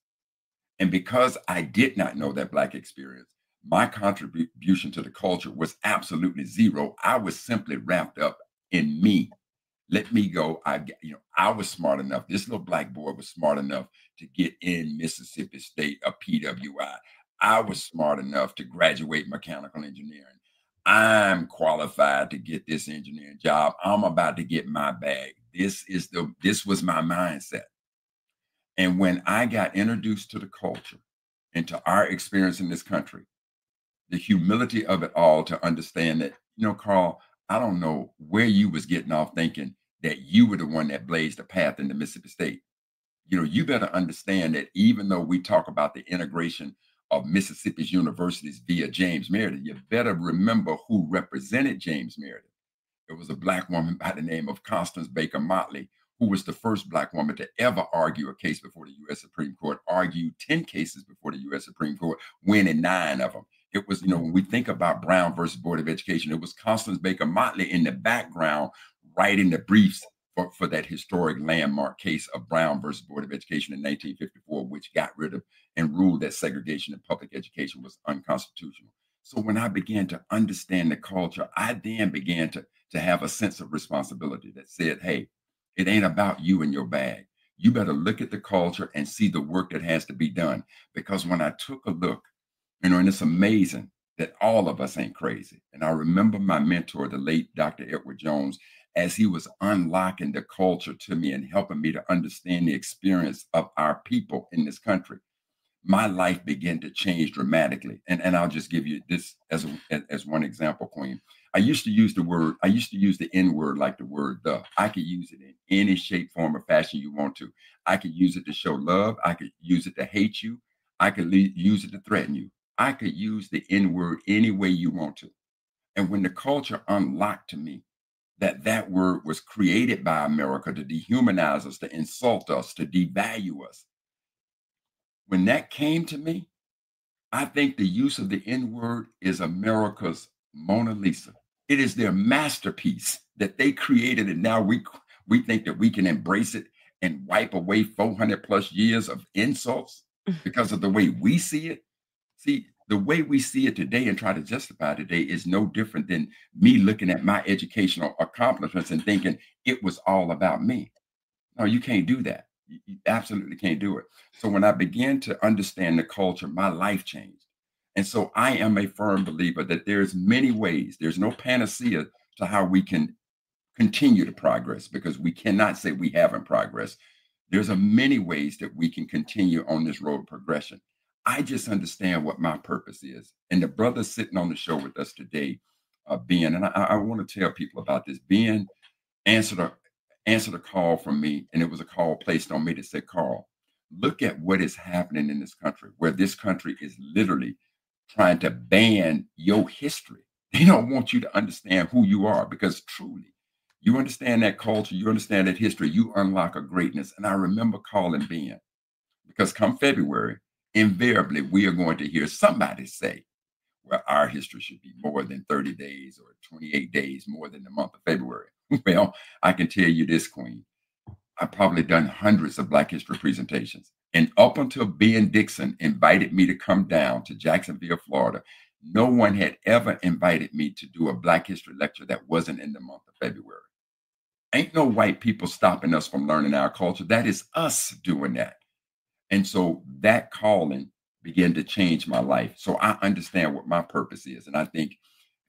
And because I did not know that Black experience, my contribution to the culture was absolutely zero. I was simply wrapped up in me. Let me go. I was smart enough. This little Black boy was smart enough to get in Mississippi State, a PWI. I was smart enough to graduate mechanical engineering. I'm qualified to get this engineering job. I'm about to get my bag. This was my mindset. And when I got introduced to the culture and to our experience in this country, the humility of it all, to understand that, Carl, I don't know where you was getting off thinking that you were the one that blazed the path into Mississippi State. You better understand that even though we talk about the integration of Mississippi's universities via James Meredith, you better remember who represented James Meredith. It was a Black woman by the name of Constance Baker Motley, who was the first Black woman to ever argue a case before the U.S. Supreme Court, argued 10 cases before the U.S. Supreme Court, winning 9 of them. It was, when we think about Brown versus Board of Education, it was Constance Baker Motley in the background writing the briefs for that historic landmark case of Brown versus Board of Education in 1954, which got rid of and ruled that segregation in public education was unconstitutional. So when I began to understand the culture, I then began to have a sense of responsibility that said, hey, it ain't about you and your bag. You better look at the culture and see the work that has to be done. Because when I took a look, and it's amazing that all of us ain't crazy. And I remember my mentor, the late Dr. Edward Jones, as he was unlocking the culture to me and helping me to understand the experience of our people in this country, my life began to change dramatically. And I'll just give you this as one example, Queen. I used to use the N word like the word the. I could use it in any shape, form, or fashion you want to. I could use it to show love. I could use it to hate you. I could use it to threaten you. I could use the N word any way you want to. And when the culture unlocked to me that that word was created by America to dehumanize us, to insult us, to devalue us, when that came to me, I think the use of the N word is America's Mona Lisa. It is their masterpiece that they created, and now we think that we can embrace it and wipe away 400 plus years of insults because of the way we see it. See, the way we see it today and try to justify today is no different than me looking at my educational accomplishments and thinking it was all about me. No, you can't do that. You absolutely can't do it. So when I began to understand the culture, my life changed. And so I am a firm believer that there's many ways. There's no panacea to how we can continue to progress, because we cannot say we haven't progressed. There's a many ways that we can continue on this road of progression. I just understand what my purpose is. And the brother sitting on the show with us today, Ben, and I want to tell people about this. Ben answered a call from me, and it was a call placed on me that said, Carl, look at what is happening in this country, where this country is literally trying to ban your history. They don't want you to understand who you are, because truly, you understand that culture, you understand that history, you unlock a greatness. And I remember calling Ben, because come February, invariably, we are going to hear somebody say, well, our history should be more than 30 days or 28 days more than the month of February. Well, I can tell you this, Queen. I've probably done hundreds of Black history presentations. And up until Ben Dixon invited me to come down to Jacksonville, Florida, no one had ever invited me to do a Black history lecture that wasn't in the month of February. Ain't no white people stopping us from learning our culture. That is us doing that. And so that calling began to change my life. So I understand what my purpose is. And I think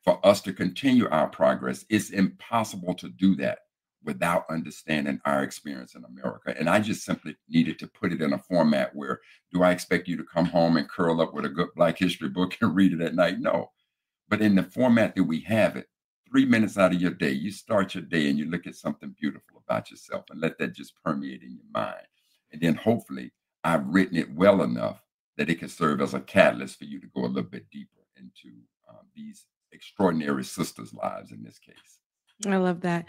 for us to continue our progress, it's impossible to do that without understanding our experience in America. And I just simply needed to put it in a format where, do I expect you to come home and curl up with a good Black history book and read it at night? No. But in the format that we have it, 3 minutes out of your day, you start your day and you look at something beautiful about yourself and let that just permeate in your mind. And then hopefully I've written it well enough that it can serve as a catalyst for you to go a little bit deeper into these extraordinary sisters' lives in this case. I love that.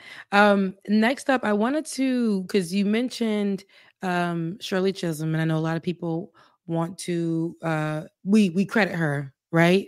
Next up, I wanted to, because you mentioned Shirley Chisholm, and I know a lot of people want to, we credit her, right?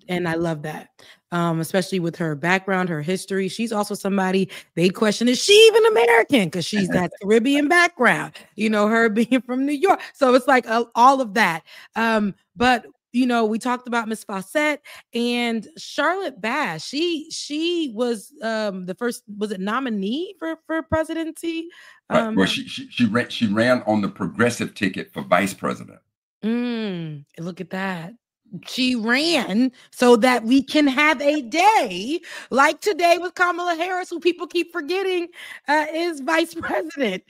And I love that, especially with her background, her history. She's also somebody they question, is she even American? Because she's that Caribbean background, you know, her being from New York. So it's like all of that. But you know, we talked about Miss Fawcett and Charlotte Bass. She was the first, was it nominee for presidency? Well, she ran on the progressive ticket for vice president. Look at that. She ran so that we can have a day like today with Kamala Harris, who people keep forgetting is vice president.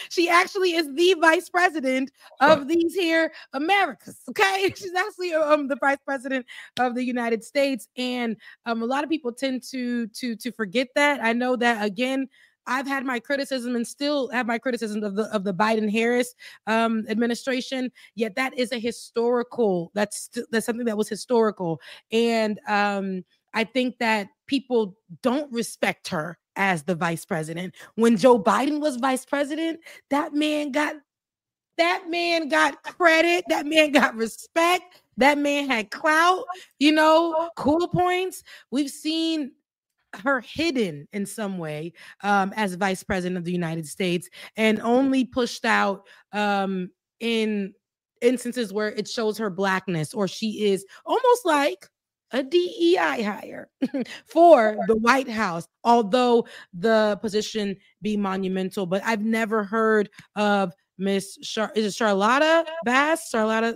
She actually is the vice president of these here Americas. Okay, she's actually the vice president of the United States, and a lot of people tend to forget that. I know that again. I've had my criticism and still have my criticism of the Biden-Harris administration. Yet that is a historical. That's something that was historical, and I think that people don't respect her as the vice president. When Joe Biden was vice president, that man got credit. That man got respect. That man had clout. You know, cool points. We've seen her hidden in some way as vice president of the United States, and only pushed out in instances where it shows her blackness, or she is almost like a DEI hire for the White House, although the position be monumental. But I've never heard of Miss Charlotta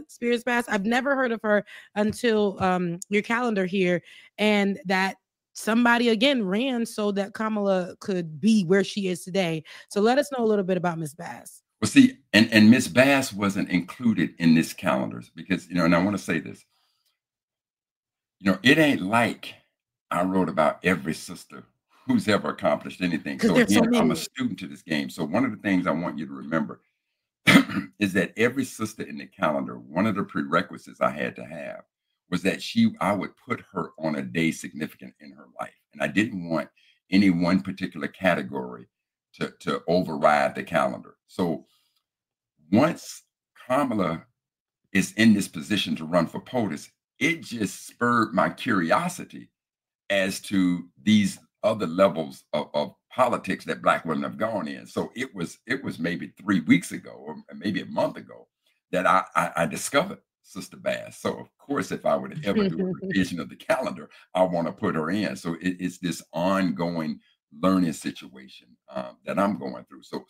Spears Bass. I've never heard of her until your calendar here, and that somebody again ran so that Kamala could be where she is today. So let us know a little bit about Miss Bass. Well, see, and Miss Bass wasn't included in this calendars because, you know, and I want to say this, you know, it ain't like I wrote about every sister who's ever accomplished anything. So again, I'm a student to this game. So one of the things I want you to remember is that every sister in the calendar, one of the prerequisites I had to have was that I would put her on a day significant in her life. And I didn't want any one particular category to override the calendar. So once Kamala is in this position to run for POTUS, it just spurred my curiosity as to these other levels of politics that Black women have gone in. So it was maybe 3 weeks ago or maybe a month ago that I discovered Sister Bass. So of course, if I were to ever do a revision of the calendar, I want to put her in. So it's this ongoing learning situation that I'm going through. So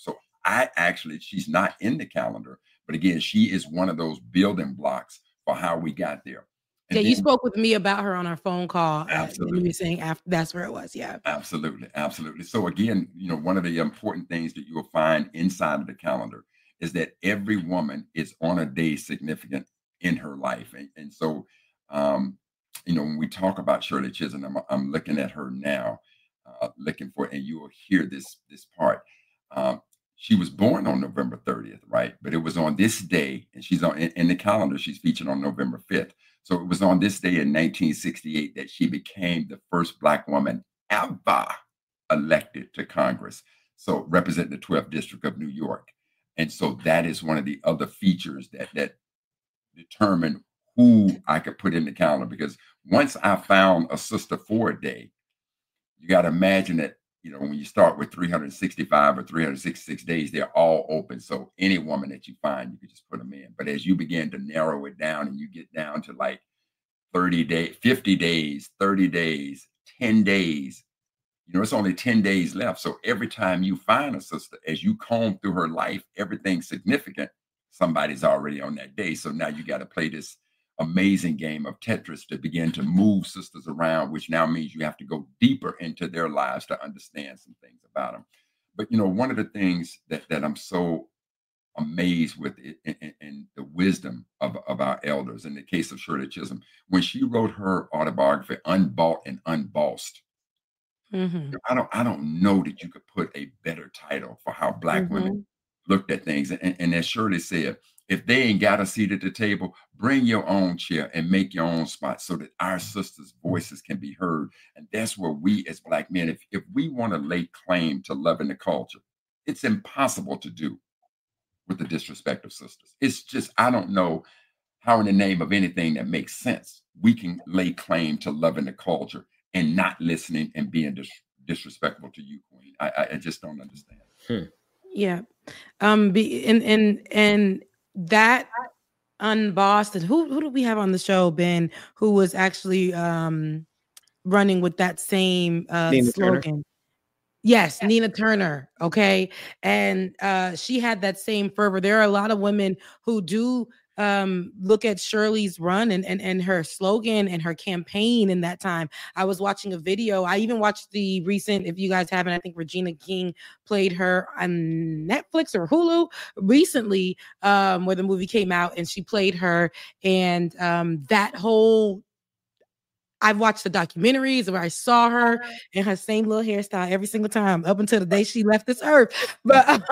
she's not in the calendar, but again, she is one of those building blocks for how we got there. And yeah, you spoke with me about her on our phone call. Absolutely. You were saying after that's where it was. Yeah. Absolutely. Absolutely. So again, one of the important things that you will find inside of the calendar is that every woman is on a day significant in her life. And so, when we talk about Shirley Chisholm, I'm looking at her now, looking for, and you will hear this part. She was born on November 30th, right? But it was on this day, and she's in the calendar, she's featured on November 5th. So it was on this day in 1968 that she became the first Black woman ever elected to Congress. So representing the 12th District of New York. And so that is one of the other features that determined who I could put in the calendar. Because once I found a Sister for a day, you got to imagine that, when you start with 365 or 366 days, they're all open. So any woman that you find, you can just put them in. But as you begin to narrow it down and you get down to like 30 days, 50 days, 30 days, 10 days, it's only 10 days left. So every time you find a sister, as you comb through her life, everything significant, somebody's already on that day. So now you got to play this amazing game of Tetris to begin to move sisters around, which now means you have to go deeper into their lives to understand some things about them. But, one of the things that I'm so amazed with in the wisdom of our elders, in the case of Shirley Chisholm, when she wrote her autobiography, Unbought and Unbossed, I don't know that you could put a better title for how Black women looked at things. And as Shirley said, if they ain't got a seat at the table, bring your own chair and make your own spot so that our sisters' voices can be heard. And that's where we as Black men, if we want to lay claim to loving the culture, it's impossible to do with the disrespect of sisters. It's just, I don't know how in the name of anything that makes sense, we can lay claim to loving the culture and not listening and being disrespectful to you, Queen. I just don't understand. Yeah. And that Unbossed, and who do we have on the show, Ben, who was actually running with that same slogan? Turner. Yes, Nina Turner. Okay. And she had that same fervor. There are a lot of women who do look at Shirley's run and her slogan and her campaign in that time. I was watching a video. I even watched the recent, if you guys haven't, I think Regina King played her on Netflix or Hulu recently, where the movie came out, and she played her. And that whole, I've watched the documentaries where I saw her in her same little hairstyle every single time up until the day she left this earth. But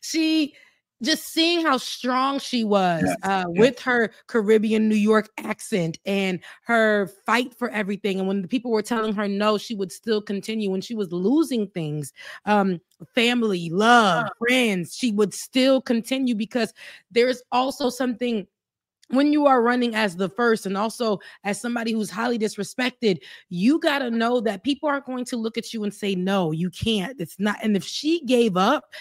she, just seeing how strong she was with her Caribbean New York accent and her fight for everything. And when the people were telling her no, she would still continue. When she was losing things, family, love, friends, she would still continue, because there's also something when you are running as the first and also as somebody who's highly disrespected, you got to know that people aren't going to look at you and say, no, you can't. It's not. And if she gave up,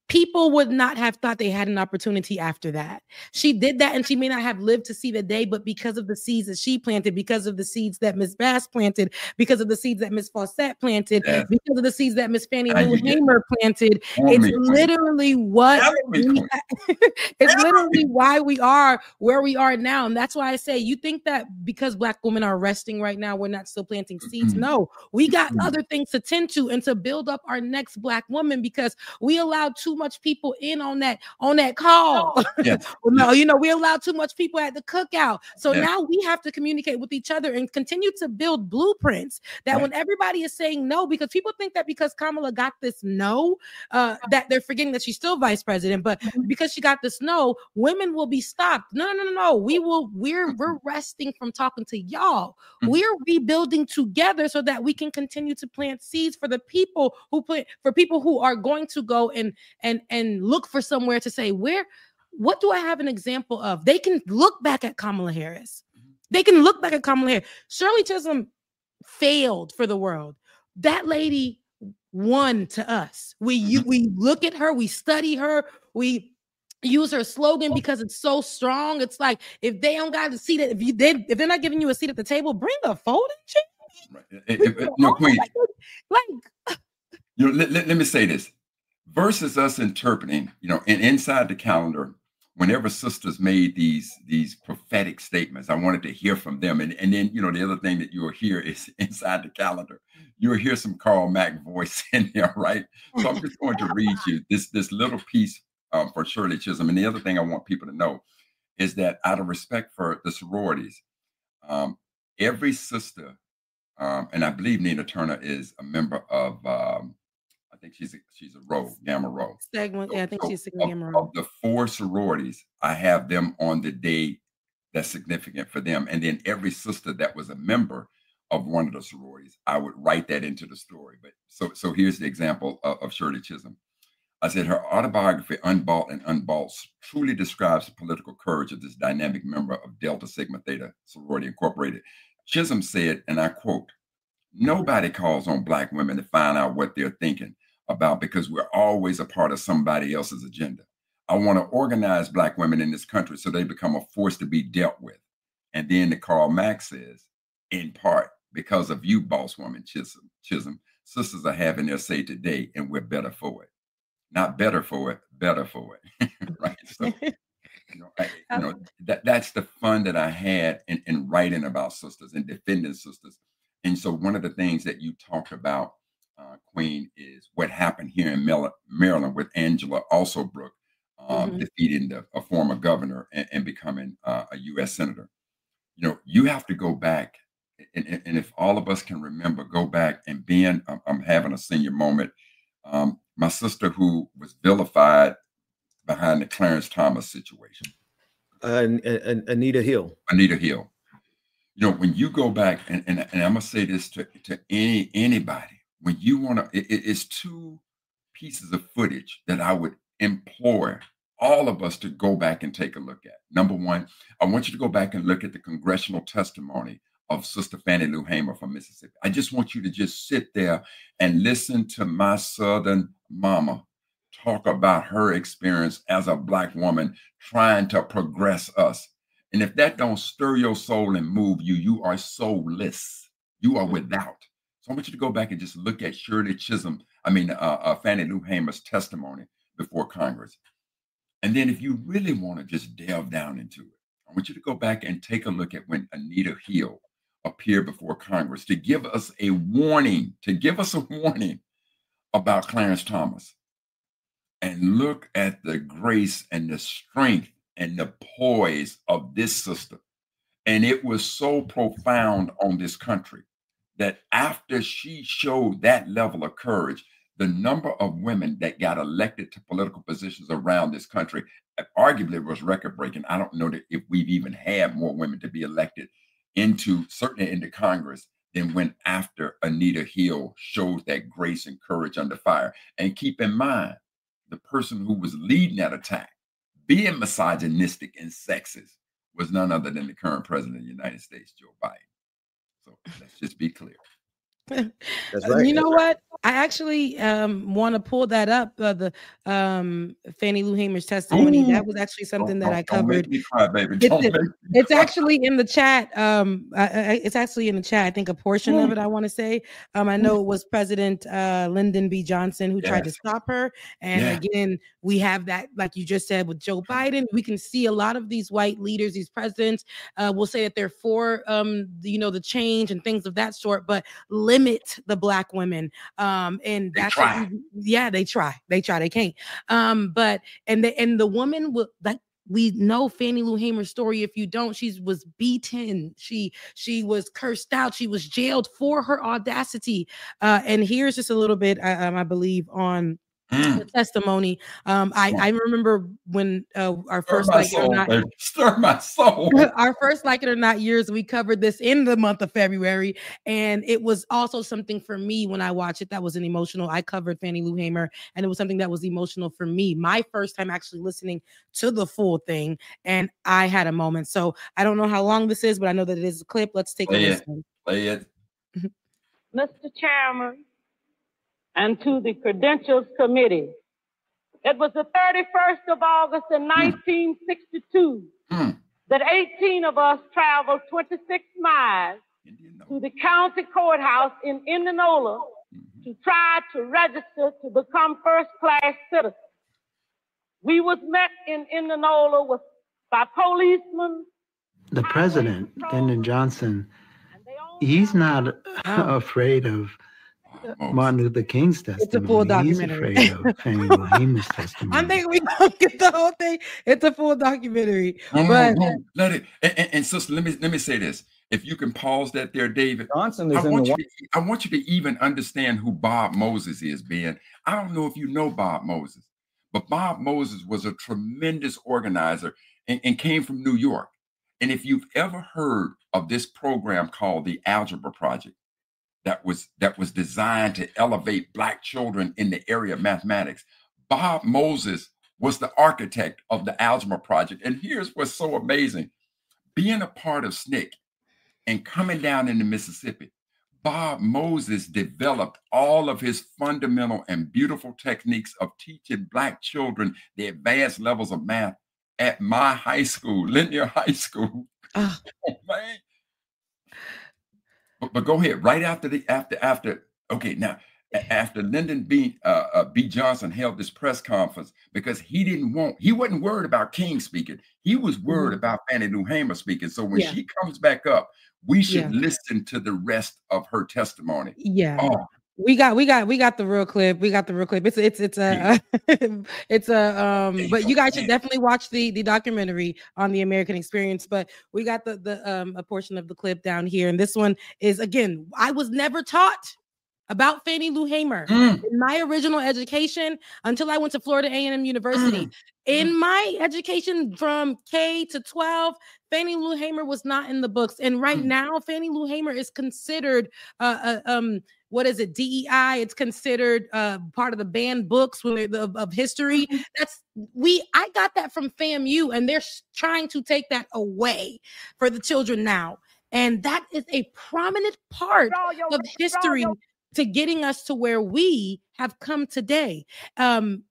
people would not have thought they had an opportunity after that. She did that, and she may not have lived to see the day, but because of the seeds that she planted, because of the seeds that Miss Bass planted, because of the seeds that Miss Fawcett planted, because of the seeds that Miss Fannie Lou Hamer planted, it's literally what it's literally why we are where we are now. And that's why I say, you think that because Black women are resting right now, we're not still planting seeds. No, we got other things to tend to and to build up our next Black woman, because we allowed too much people in on that call. Yes. Well, no, you know, we allowed too much people at the cookout. So Yes. now we have to communicate with each other and continue to build blueprints that Right. when everybody is saying no, because people think that because Kamala got this no, that they're forgetting that she's still vice president, but because she got this no, women will be stopped. No. We're resting from talking to y'all. We're rebuilding together so that we can continue to plant seeds for the people who are going to go and look for somewhere to say, what do I have an example of? They can look back at Kamala Harris. They can look back at Kamala Harris. Shirley Chisholm failed for the world. That lady won to us. We look at her, we study her, we use her slogan because it's so strong. It's like, if they don't got a seat, if they're not giving you a seat at the table, bring a folding chair. No, Queen. Like, You know, let me say this. Versus us interpreting, you know, and inside the calendar, whenever sisters made these prophetic statements, I wanted to hear from them. And then, you know, the other thing that you'll hear is inside the calendar, you'll hear some Carl Mack voice in there, right? So I'm just going to read you this little piece for Shirley Chisholm. And the other thing I want people to know is that out of respect for the sororities, every sister, and I believe Nina Turner is a member of, I think she's a Rho, Gamma Rho. Segment, yeah, I think she's Gamma Of Rho. the 4 sororities, I have them on the day that's significant for them. And then every sister that was a member of one of the sororities, I would write that into the story. But so here's the example of Shirley Chisholm. I said her autobiography, Unbought and Unbought, truly describes the political courage of this dynamic member of Delta Sigma Theta Sorority Incorporated. Chisholm said, and I quote, "Nobody calls on Black women to find out what they're thinking about because we're always a part of somebody else's agenda. I want to organize Black women in this country so they become a force to be dealt with." And then the Karl Marx says, "In part, because of you, boss woman Chisholm, sisters are having their say today, and we're better for it. Not better for it, better for it." Right? So, that's the fun that I had in writing about sisters and defending sisters. And so one of the things that you talked about, Queen, is what happened here in Maryland with Angela Alsobrook defeating a former governor and becoming a U.S. senator. You know, you have to go back, and if all of us can remember, go back and I'm having a senior moment. My sister who was vilified behind the Clarence Thomas situation. Anita Hill. Anita Hill. You know, when you go back, and I'm gonna say this to anybody, when you want to, it's 2 pieces of footage that I would implore all of us to go back and take a look at. Number one, I want you to go back and look at the congressional testimony of Sister Fannie Lou Hamer from Mississippi. I just want you to just sit there and listen to my Southern mama talk about her experience as a Black woman trying to progress us. And if that don't stir your soul and move you, you are soulless. You are without. So I want you to go back and just look at Fannie Lou Hamer's testimony before Congress. And then if you really want to just delve down into it, I want you to go back and take a look at when Anita Hill appeared before Congress to give us a warning, about Clarence Thomas. And look at the grace and the strength and the poise of this sister. And it was so profound on this country that after she showed that level of courage, the number of women that got elected to political positions around this country arguably was record breaking. I don't know that if we've even had more women to be elected certainly into Congress than when after Anita Hill showed that grace and courage under fire. And keep in mind, the person who was leading that attack, being misogynistic and sexist, was none other than the current president of the United States, Joe Biden. So let's just be clear. That's right. You know what? I actually want to pull that up. The Fannie Lou Hamer's testimony. Ooh. That was actually something that I covered. Don't make me cry, baby. It's actually in the chat. It's actually in the chat. I think a portion of it, I want to say. I know it was President Lyndon B. Johnson who tried to stop her. And again, we have that, like you just said, with Joe Biden. We can see a lot of these white leaders, these presidents, will say that they're for, the change and things of that sort, but limit limit the Black women. And that's what they try. They can't. But the woman will, like, we know Fannie Lou Hamer's story. If you don't, she was beaten. She was cursed out. She was jailed for her audacity. And here's just a little bit, I believe, on the testimony. I remember when our first Stir my soul. Our first Like It or Not years, we covered this in the month of February, and it was also something for me when I watched it that was an emotional. I covered Fannie Lou Hamer, and it was something that was emotional for me. My first time actually listening to the full thing, and I had a moment. So I don't know how long this is, but I know that it is a clip. Let's take a listen. Play it. Mr. Chairman, and to the Credentials Committee. It was the 31st of August in 1962 that 18 of us traveled 26 miles to the county courthouse in Indianola to try to register to become first-class citizens. We was met in Indianola by policemen. The president, Lyndon Johnson, he's not afraid of Martin Luther King's testimony. It's a full documentary. He's afraid of Fannie Lou Hamer's testimony. I think we don't get the whole thing. It's a full documentary. Let it. And sister, let me say this. If you can pause that there, David. Johnson is I want you to even understand who Bob Moses is, Ben. I don't know if you know Bob Moses, but Bob Moses was a tremendous organizer and came from New York. And if you've ever heard of this program called the Algebra Project, that was designed to elevate Black children in the area of mathematics, Bob Moses was the architect of the Algebra Project. And here's what's so amazing. Being a part of SNCC and coming down into Mississippi, Bob Moses developed all of his fundamental and beautiful techniques of teaching Black children the advanced levels of math at my high school, Linear High School. Oh, man. But go ahead. Right after. Okay, now after Lyndon B. Johnson held this press conference, because he wasn't worried about King speaking. He was worried about Fannie Lou Hamer speaking. So when she comes back up, we should listen to the rest of her testimony. Yeah. Oh. We got the real clip. We got the real clip. It's but you guys should definitely watch the documentary on the American Experience. But we got the a portion of the clip down here. And this one is, again, I was never taught about Fannie Lou Hamer in my original education until I went to Florida A&M University. In my education from K to 12, Fannie Lou Hamer was not in the books. And right now, Fannie Lou Hamer is considered what is it? DEI. It's considered part of the banned books of history. I got that from FAMU, and they're trying to take that away for the children now. And that is a prominent part of history to getting us to where we have come today. And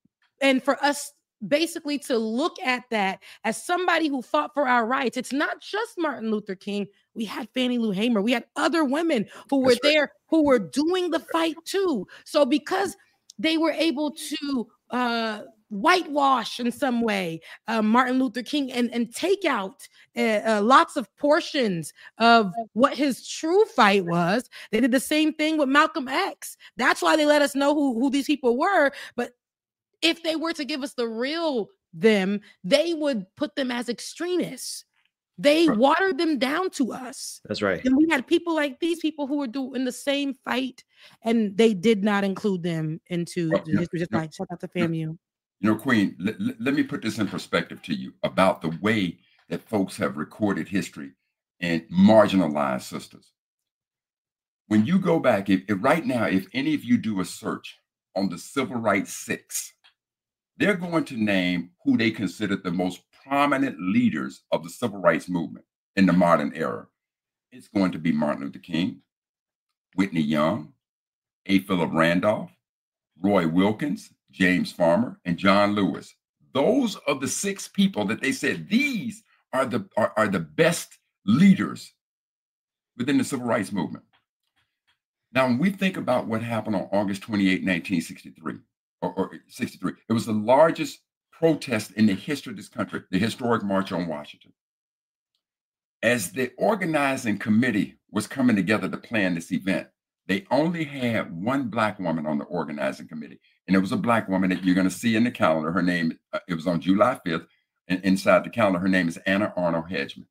for us basically to look at that as somebody who fought for our rights. It's not just Martin Luther King. We had Fannie Lou Hamer. We had other women who were there, who were doing the fight too. So because they were able to whitewash in some way Martin Luther King and take out lots of portions of what his true fight was, they did the same thing with Malcolm X. That's why they let us know who these people were. But if they were to give us the real them, they would put them as extremists. They watered them down to us. That's right. And we had people like these people who were doing the same fight, and they did not include them into the history. Just like shout out to FAMU. You know, Queen, let me put this in perspective to you about the way that folks have recorded history and marginalized sisters. When you go back, if right now, if any of you do a search on the Civil Rights 6, they're going to name who they consider the most prominent leaders of the civil rights movement in the modern era. It's going to be Martin Luther King, Whitney Young, A. Philip Randolph, Roy Wilkins, James Farmer, and John Lewis. Those are the 6 people that they said these are the best leaders within the civil rights movement. Now, when we think about what happened on August 28, 1963, or 63, it was the largest protest in the history of this country, the historic March on Washington. As the organizing committee was coming together to plan this event, They only had one black woman on the organizing committee, and it was a black woman that you're going to see in the calendar. Her name, it was on July 5th, and inside the calendar, her name is Anna Arnold Hedgeman.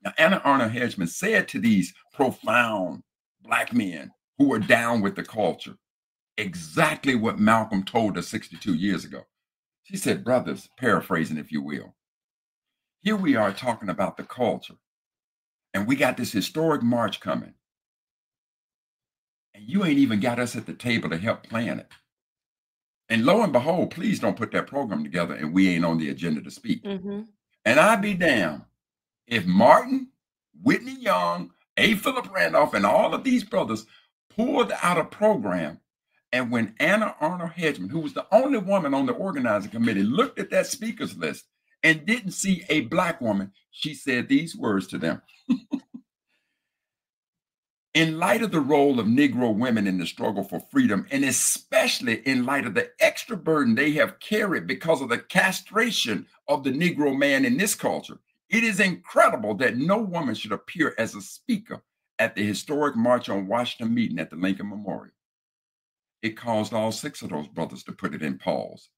Now, Anna Arnold Hedgeman said to these profound black men who were down with the culture exactly what Malcolm told us 62 years ago. She said, brothers, paraphrasing if you will, here we are talking about the culture, and we got this historic march coming, and you ain't even got us at the table to help plan it. And lo and behold, please don't put that program together and we ain't on the agenda to speak. And I'd be damned if Martin, Whitney Young, A. Philip Randolph, and all of these brothers pulled out a program, and when Anna Arnold Hedgeman, who was the only woman on the organizing committee, looked at that speakers list and didn't see a black woman, she said these words to them. In light of the role of Negro women in the struggle for freedom, and especially in light of the extra burden they have carried because of the castration of the Negro man in this culture, it is incredible that no woman should appear as a speaker at the historic March on Washington meeting at the Lincoln Memorial. It caused all 6 of those brothers to put it in pause.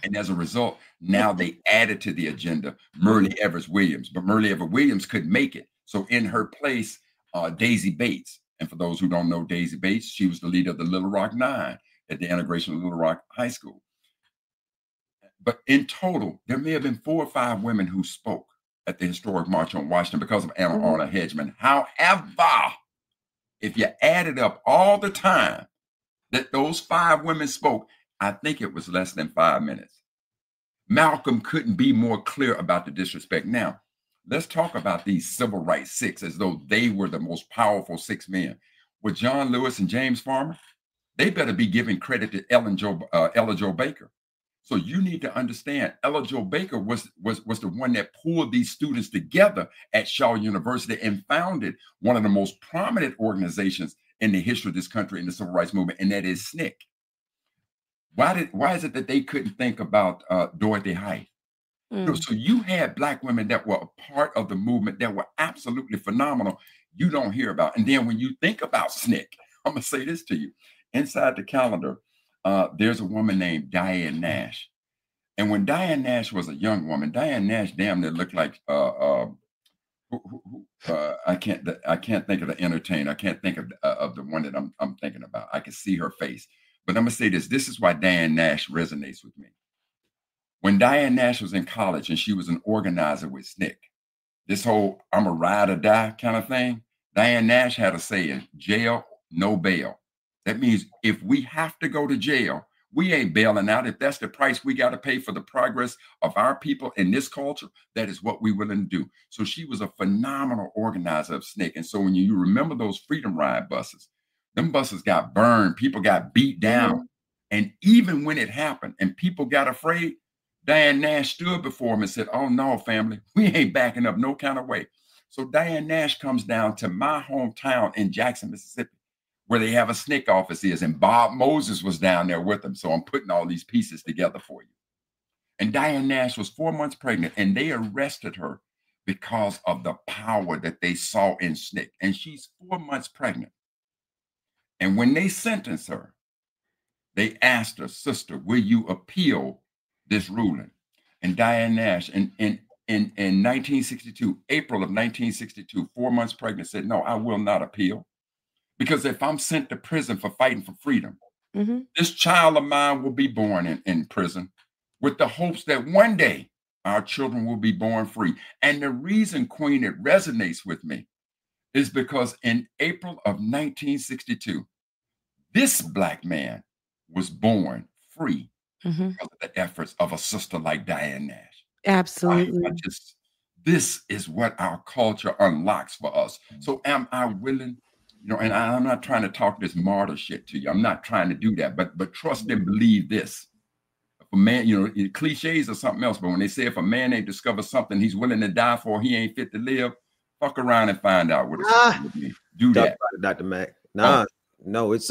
And as a result, now they added to the agenda Myrlie Evers Williams, but Myrlie Evers Williams couldn't make it. So in her place, Daisy Bates. And for those who don't know Daisy Bates, she was the leader of the Little Rock Nine at the integration of Little Rock High School. But in total, there may have been 4 or 5 women who spoke at the historic March on Washington because of Anna Arnold Hedgeman. However, if you added up all the time that those 5 women spoke, I think it was less than 5 minutes. Malcolm couldn't be more clear about the disrespect. Now, let's talk about these civil rights 6 as though they were the most powerful 6 men. With John Lewis and James Farmer, they better be giving credit to Ella Jo Baker. So you need to understand, Ella Jo Baker was the one that pulled these students together at Shaw University and founded one of the most prominent organizations in the history of this country in the civil rights movement, and that is SNCC. Why is it that they couldn't think about Dorothy Height? So you had black women that were a part of the movement that were absolutely phenomenal. You don't hear about. And then when you think about SNCC, I'm going to say this to you. Inside the calendar, there's a woman named Diane Nash. And when Diane Nash was a young woman, Diane Nash damn near looked like I can't think of the entertainer. I can't think of the one that I'm thinking about. I can see her face. But I'm going to say this. This is why Diane Nash resonates with me. When Diane Nash was in college and she was an organizer with SNCC, this whole I'm a ride or die kind of thing, Diane Nash had a saying, jail, no bail. That means if we have to go to jail, we ain't bailing out. If that's the price we got to pay for the progress of our people in this culture, that is what we're willing to do. So she was a phenomenal organizer of SNCC. And so when you remember those Freedom Ride buses, them buses got burned, people got beat down. And even when it happened and people got afraid, Diane Nash stood before him and said, oh, no, family, we ain't backing up no kind of way. So Diane Nash comes down to my hometown in Jackson, Mississippi, where they have a SNCC office is. And Bob Moses was down there with them. So I'm putting all these pieces together for you. And Diane Nash was 4 months pregnant, and they arrested her because of the power that they saw in SNCC. And she's 4 months pregnant. And when they sentenced her, they asked her, sister, will you appeal this ruling? And Diane Nash in 1962, April of 1962, 4 months pregnant, said, no, I will not appeal. Because if I'm sent to prison for fighting for freedom, this child of mine will be born in prison with the hopes that one day our children will be born free. And the reason, Queen, it resonates with me is because in April of 1962, this black man was born free because of the efforts of a sister like Diane Nash. Absolutely. This is what our culture unlocks for us. So am I willing, and I'm not trying to talk this martyr shit to you. I'm not trying to do that, but trust and believe this. If a man, cliches or something else, but when they say if a man ain't discovered something he's willing to die for, he ain't fit to live, fuck around and find out what it's would be. Do that. Dr. Mack. No, it's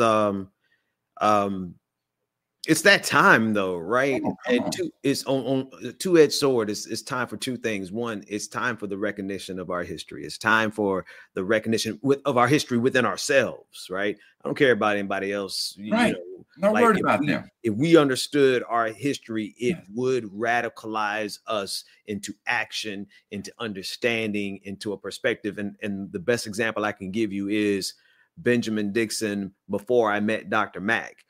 It's that time though, right? Come And on. it's on a two-edged sword. It's time for two things. One, it's time for the recognition of our history. It's time for the recognition of our history within ourselves, right? I don't care about anybody else. Right. Not worried about them. If we understood our history, it would radicalize us into action, into understanding, into a perspective. And the best example I can give you is Benjamin Dixon before I met Dr. Mack.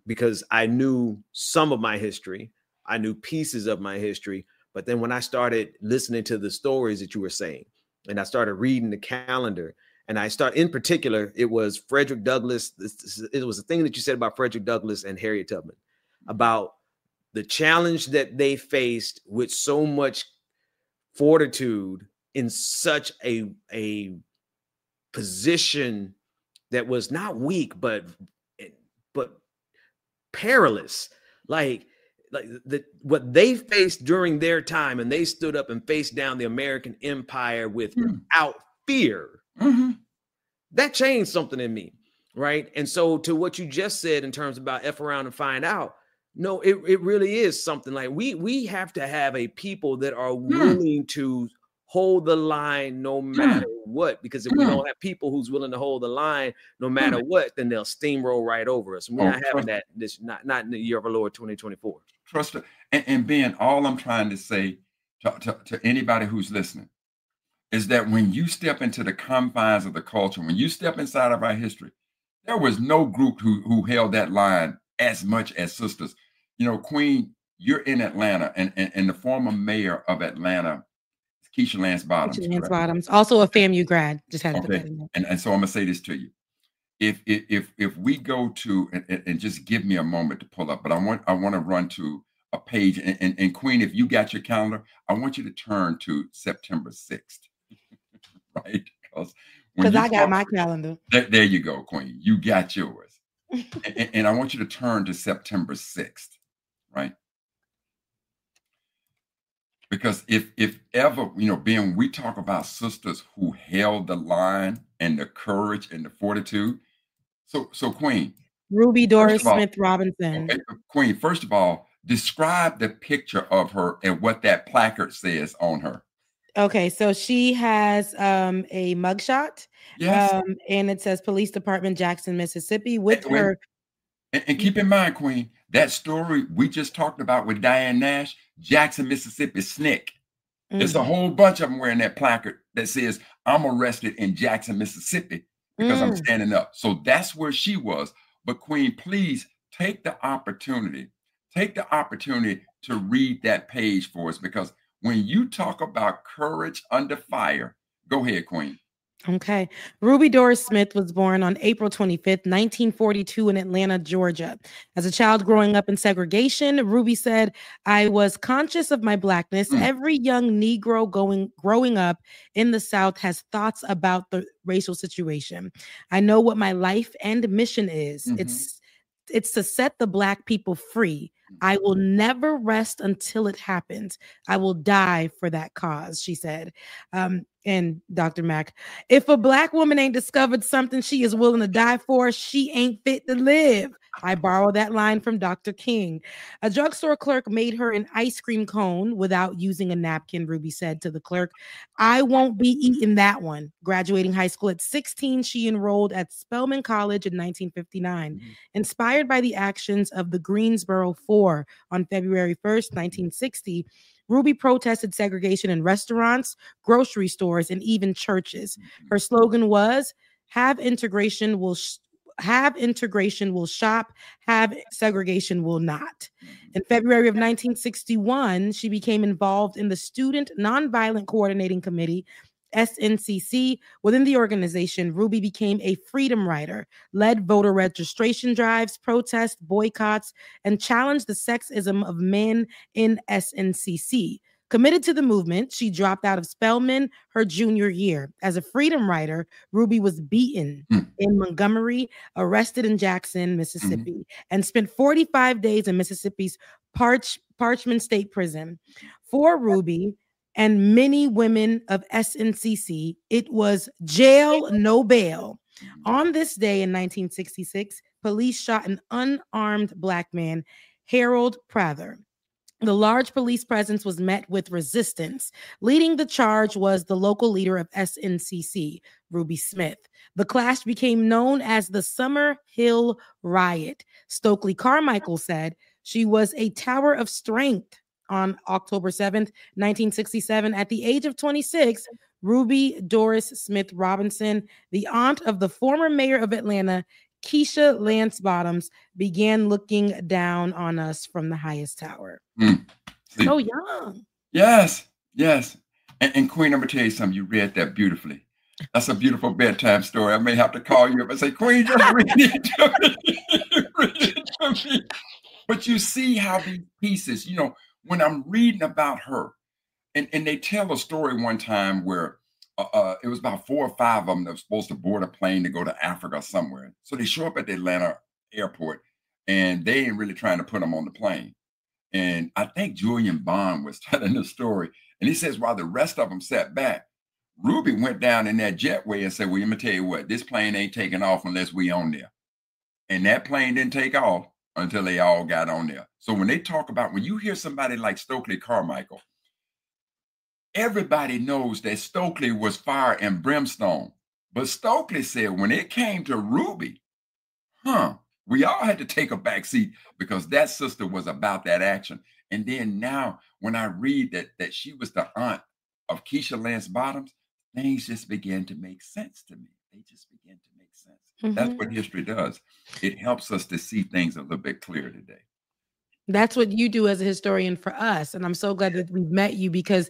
Because I knew some of my history, I knew pieces of my history, but then when I started listening to the stories that you were saying, and I started reading the calendar, and in particular, it was Frederick Douglass. It was a thing that you said about Frederick Douglass and Harriet Tubman, about the challenge that they faced with so much fortitude in such a position that was not weak, but perilous, like what they faced during their time, and they stood up and faced down the American empire without fear. That changed something in me, right? And so to what you just said in terms about F around and find out, no, it really is something like we have to have a people that are willing to hold the line no matter what, because if we don't have people who's willing to hold the line no matter what, then they'll steamroll right over us. We're not having that. This not in the year of our Lord 2024. Trust it. And Ben, all I'm trying to say to anybody who's listening is that when you step into the confines of the culture, when you step inside of our history, there was no group who held that line as much as sisters. You know, Queen, you're in Atlanta, and the former mayor of Atlanta, Keisha Lance Bottoms. Keisha Lance Bottoms, also a FAMU grad. Just had to put that in there. And so I'm gonna say this to you: if we go to and just give me a moment to pull up, but I want to run to a page, and Queen, if you got your calendar, I want you to turn to September 6th, right? Because I got my calendar. There you go, Queen. You got yours, and I want you to turn to September 6th, right? Because if ever, Ben, we talk about sisters who held the line and the courage and the fortitude. So Queen. Ruby Doris Smith Robinson. Okay, Queen, first of all, describe the picture of her and what that placard says on her. Okay, so she has a mugshot. Yes. And it says Police Department, Jackson, Mississippi, with her. And keep in mind, Queen, that story we just talked about with Diane Nash, Jackson, Mississippi, SNCC. There's a whole bunch of them wearing that placard that says, I'm arrested in Jackson, Mississippi because I'm standing up. So that's where she was. But Queen, please take the opportunity to read that page for us, because when you talk about courage under fire, go ahead, Queen. Okay. Ruby Doris Smith was born on April 25th, 1942 in Atlanta, Georgia. As a child growing up in segregation, Ruby said, I was conscious of my Blackness. Every young Negro growing up in the South has thoughts about the racial situation. I know what my life and mission is. It's to set the Black people free. I will never rest until it happens. I will die for that cause, she said. And Dr. Mack, if a Black woman ain't discovered something she is willing to die for, she ain't fit to live. I borrow that line from Dr. King. A drugstore clerk made her an ice cream cone without using a napkin, Ruby said to the clerk. I won't be eating that one. Graduating high school at 16, she enrolled at Spelman College in 1959. Inspired by the actions of the Greensboro Four on February 1st, 1960, Ruby protested segregation in restaurants, grocery stores, and even churches. Her slogan was, have integration will shop, have segregation will not. In February of 1961, she became involved in the Student Nonviolent Coordinating Committee, SNCC. Within the organization, Ruby became a freedom rider, led voter registration drives, protests, boycotts, and challenged the sexism of men in SNCC. Committed to the movement, she dropped out of Spelman her junior year. As a freedom rider, Ruby was beaten in Montgomery, arrested in Jackson, Mississippi, and spent 45 days in Mississippi's Parchman State Prison. For Ruby and many women of SNCC, it was jail, no bail. On this day in 1966, police shot an unarmed Black man, Harold Prather. The large police presence was met with resistance. Leading the charge was the local leader of SNCC, Ruby Smith. The clash became known as the Summer Hill Riot. Stokely Carmichael said she was a tower of strength. On October 7th, 1967, at the age of 26, Ruby Doris Smith Robinson, the aunt of the former mayor of Atlanta, Keisha Lance Bottoms, began looking down on us from the highest tower. So young. Yes, yes. And Queen, I'm going to tell you something. You read that beautifully. That's a beautiful bedtime story. I may have to call you up and say, Queen, just read it to me. Read it to me. But you see how these pieces, you know, when I'm reading about her, and they tell a story one time where it was about 4 or 5 of them that were supposed to board a plane to go to Africa or somewhere. So they show up at the Atlanta airport, and they ain't really trying to put them on the plane. And I think Julian Bond was telling the story, and he says while the rest of them sat back, Ruby went down in that jetway and said, well, let me tell you what, this plane ain't taking off unless we on there. And that plane didn't take off until they all got on there. So when they talk about, when you hear somebody like Stokely Carmichael, everybody knows that Stokely was fire and brimstone. But Stokely said when it came to Ruby, we all had to take a back seat because that sister was about that action. And then now when I read that she was the aunt of Keisha Lance Bottoms, things just began to make sense to me. They just began to make sense. That's what history does. It helps us to see things a little bit clearer today. That's what you do as a historian for us. And I'm so glad that we've met you because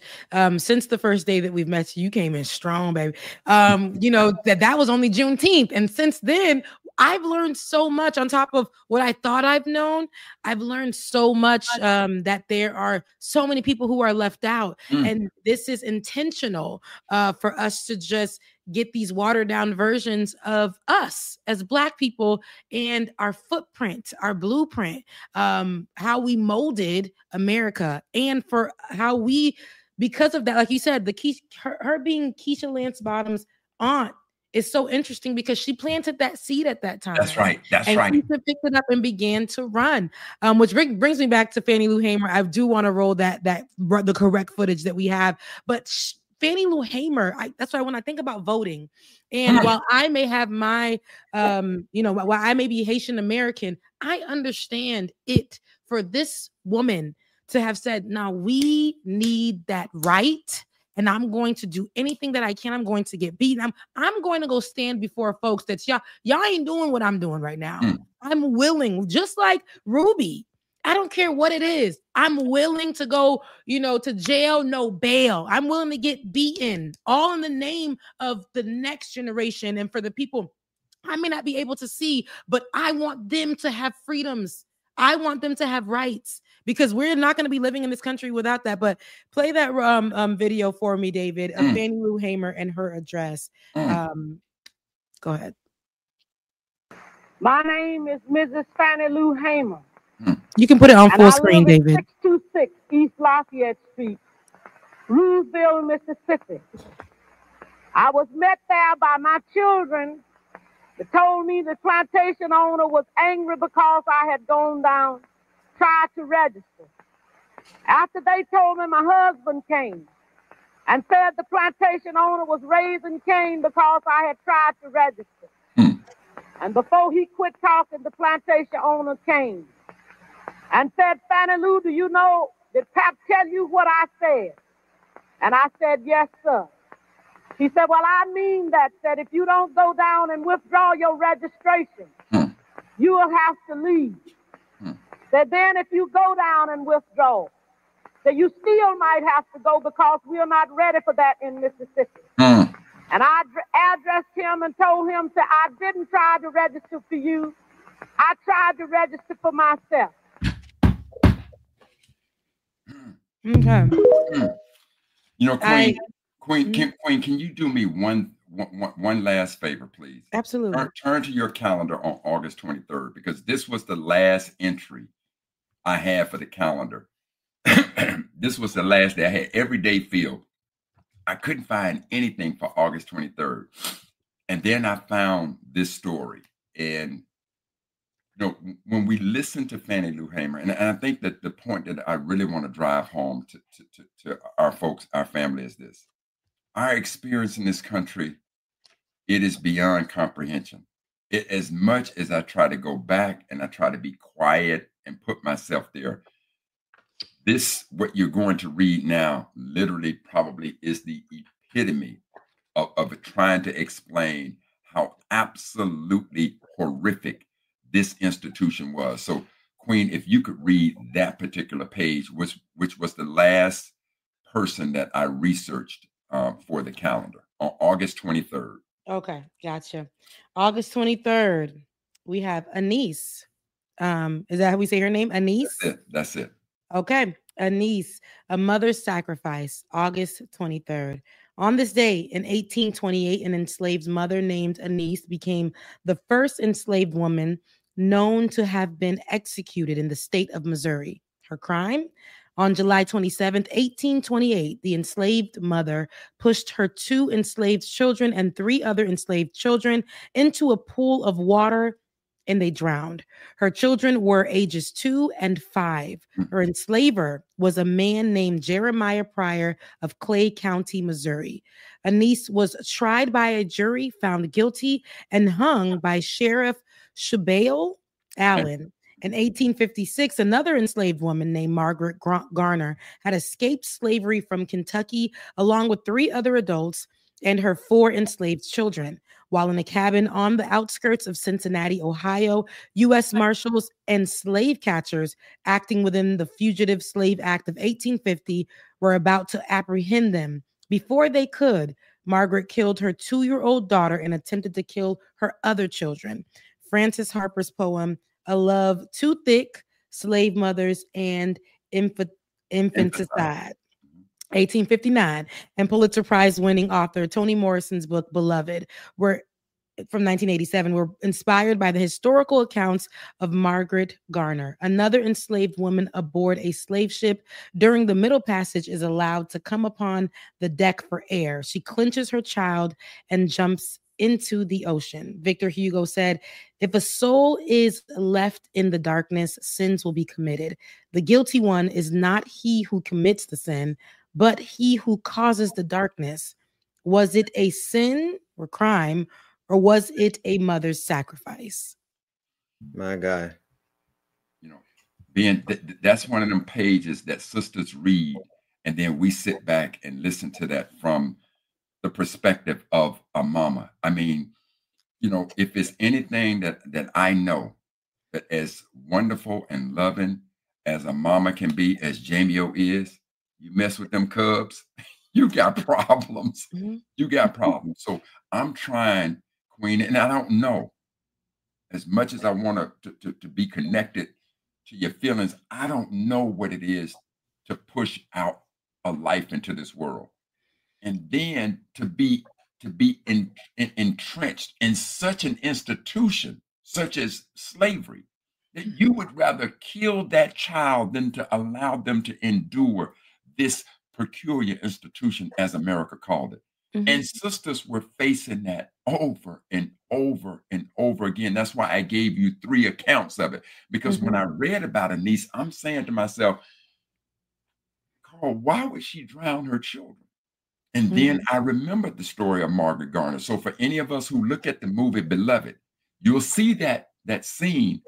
since the first day that we've met you, you came in strong, baby. You know, that was only Juneteenth. And since then, I've learned so much on top of what I thought I've known. I've learned so much that there are so many people who are left out. And this is intentional for us to just get these watered down versions of us as Black people and our footprint, our blueprint, how we molded America, and for how we, because of that, like you said, her being Keisha Lance Bottoms' aunt is so interesting because she planted that seed at that time. That's right. That's right. Keisha picked it up and began to run, which brings me back to Fannie Lou Hamer. I do want to roll the correct footage that we have, but Fannie Lou Hamer, that's why when I think about voting, and while I may have my, while I may be Haitian American, I understand it for this woman to have said, now we need that right. And I'm going to do anything that I can. I'm going to get beaten. I'm going to go stand before folks that y'all ain't doing what I'm doing right now. I'm willing, just like Ruby. I don't care what it is. I'm willing to go, to jail, no bail. I'm willing to get beaten, all in the name of the next generation and for the people I may not be able to see, but I want them to have freedoms. I want them to have rights because we're not going to be living in this country without that. But play that video for me, David, of Fannie Lou Hamer and her address. Go ahead. My name is Mrs. Fannie Lou Hamer. You can put it on full screen, David. 626 East Lafayette Street, Rooseville, Mississippi. I was met there by my children. They told me the plantation owner was angry because I had gone down, tried to register. After they told me, my husband came and said the plantation owner was raising Cain because I had tried to register. And before he quit talking, the plantation owner came and said, Fannie Lou, do you know, did Pap tell you what I said? And I said, yes, sir. He said, well, I mean that if you don't go down and withdraw your registration, you will have to leave. That then if you go down and withdraw, that you still might have to go because we're not ready for that in Mississippi. And I addressed him and told him that I didn't try to register for you. I tried to register for myself. Okay. Queen, can you do me one last favor, please? Absolutely. Turn to your calendar on August 23rd, because this was the last entry I had for the calendar. This was the last day. I had every day filled. I couldn't find anything for August 23rd. And then I found this story. And when we listen to Fannie Lou Hamer, and I think that the point that I really want to drive home to our folks, our family, is this: our experience in this country, it is beyond comprehension. As much as I try to go back and I try to be quiet and put myself there, what you're going to read now, literally probably is the epitome of trying to explain how absolutely horrific this institution was. So, Queen, if you could read that particular page, which was the last person that I researched for the calendar on August 23rd. Okay, gotcha. August 23rd, we have Anise. Is that how we say her name? Anise? That's it. Okay. Anise, a mother's sacrifice, August 23rd. On this day in 1828, an enslaved mother named Anise became the first enslaved woman known to have been executed in the state of Missouri. Her crime? On July 27th, 1828, the enslaved mother pushed her 2 enslaved children and 3 other enslaved children into a pool of water, and they drowned. Her children were ages 2 and 5. Her enslaver was a man named Jeremiah Pryor of Clay County, Missouri. Anise was tried by a jury, found guilty, and hung by Sheriff Shubael Allen. In 1856, another enslaved woman named Margaret Garner had escaped slavery from Kentucky along with 3 other adults and her 4 enslaved children. While in a cabin on the outskirts of Cincinnati, Ohio, U.S. Marshals and slave catchers acting within the Fugitive Slave Act of 1850 were about to apprehend them. Before they could, Margaret killed her 2-year-old daughter and attempted to kill her other children. Frances Harper's poem, A Love Too Thick, Slave Mothers and Infanticide, 1859, and Pulitzer Prize winning author Toni Morrison's book, Beloved, were from 1987, were inspired by the historical accounts of Margaret Garner. Another enslaved woman aboard a slave ship during the Middle Passage is allowed to come upon the deck for air. She clinches her child and jumps into the ocean. Victor Hugo said, "If a soul is left in the darkness, sins will be committed. The guilty one is not he who commits the sin, but he who causes the darkness. Was it a sin or crime, or was it a mother's sacrifice?" My God. That's one of them pages that sisters read, and then we sit back and listen to that from the perspective of a mama. I mean, if it's anything that I know that as wonderful and loving as a mama can be, as Jamie-O is, you mess with them cubs, you got problems. Mm-hmm. You got problems. So I'm trying, Queen, and I don't know, as much as I want to be connected to your feelings, I don't know what it is to push out a life into this world. And then to be entrenched in such an institution, such as slavery, that you would rather kill that child than to allow them to endure this peculiar institution, as America called it. Mm-hmm. And sisters were facing that over and over and over again. That's why I gave you 3 accounts of it. Because when I read about Anise, I'm saying to myself, Carl, why would she drown her children? And then I remembered the story of Margaret Garner. So for any of us who look at the movie Beloved, you'll see that scene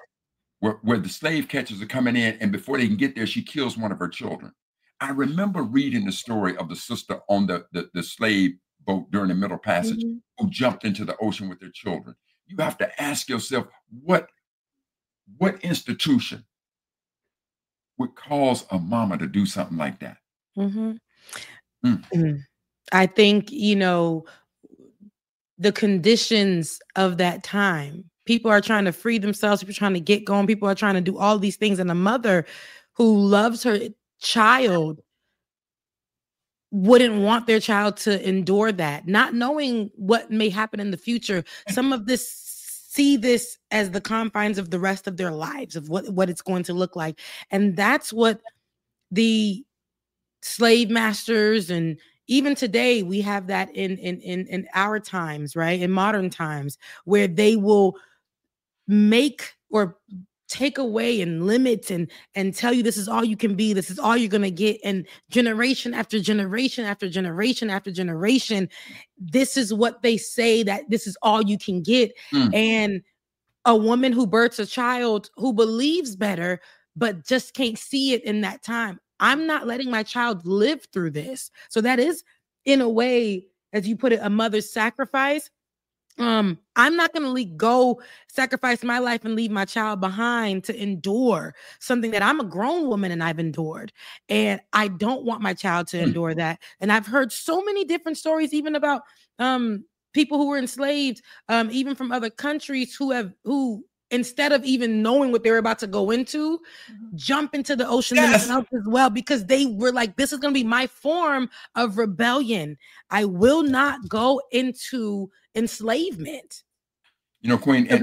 where the slave catchers are coming in, and before they can get there, she kills one of her children. I remember reading the story of the sister on the slave boat during the Middle Passage who jumped into the ocean with their children. You have to ask yourself, what institution would cause a mama to do something like that? I think, the conditions of that time, people are trying to free themselves, people are trying to get going, people are trying to do all these things. And a mother who loves her child wouldn't want their child to endure that, not knowing what may happen in the future. Some of this see this as the confines of the rest of their lives, of what it's going to look like. And that's what the slave masters, and even today we have that in our times, right? In modern times, where they will make take away and limit and tell you this is all you can be, this is all you're going to get, and generation after generation after generation after generation, this is what they say, that this is all you can get. And a woman who births a child who believes better but just can't see it in that time, I'm not letting my child live through this. So that is, in a way, as you put it, a mother's sacrifice. I'm not going to go sacrifice my life and leave my child behind to endure something that I'm a grown woman and I've endured. And I don't want my child to endure that. And I've heard so many different stories, even about people who were enslaved, even from other countries, who instead of even knowing what they were about to go into, jump into the ocean themselves as well, because they were like, this is going to be my form of rebellion. I will not go into enslavement. You know, Queen, and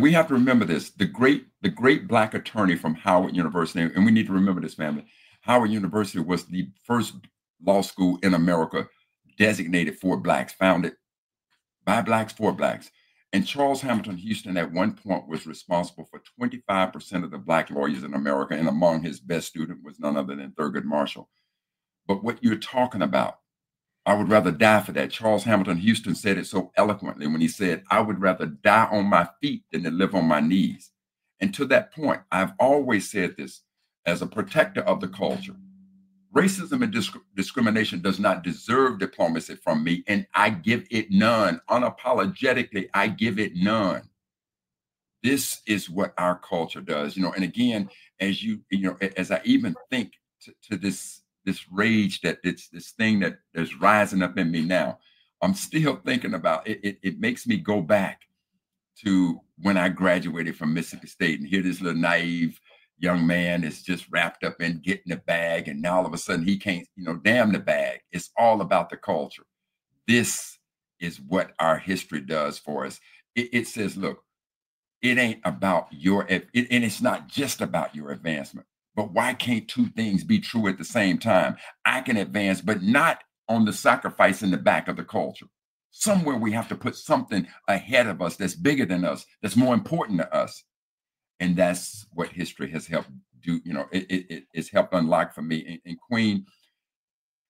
we have to remember this. The great Black attorney from Howard University, and we need to remember this, family. Howard University was the first law school in America designated for Blacks, founded by Blacks for Blacks. And Charles Hamilton Houston at one point was responsible for 25% of the Black lawyers in America, and among his best student was none other than Thurgood Marshall. But what you're talking about, I would rather die for that. Charles Hamilton Houston said it so eloquently when he said, I would rather die on my feet than to live on my knees. And to that point, I've always said this, as a protector of the culture, racism and discrimination does not deserve diplomacy from me, and I give it none. Unapologetically, I give it none. This is what our culture does, you know. And again, as as I even think to this rage, that it's this thing that is rising up in me now, I'm still thinking about it. It makes me go back to when I graduated from Mississippi State, and here this little naive young man is just wrapped up in getting the bag, and now all of a sudden he can't, damn the bag. It's all about the culture. This is what our history does for us. It says, look, it ain't about and it's not just about your advancement. But why can't two things be true at the same time? I can advance, but not on the sacrifice in the back of the culture. Somewhere we have to put something ahead of us that's bigger than us, that's more important to us. And that's what history has helped do. It's helped unlock for me. And Queen,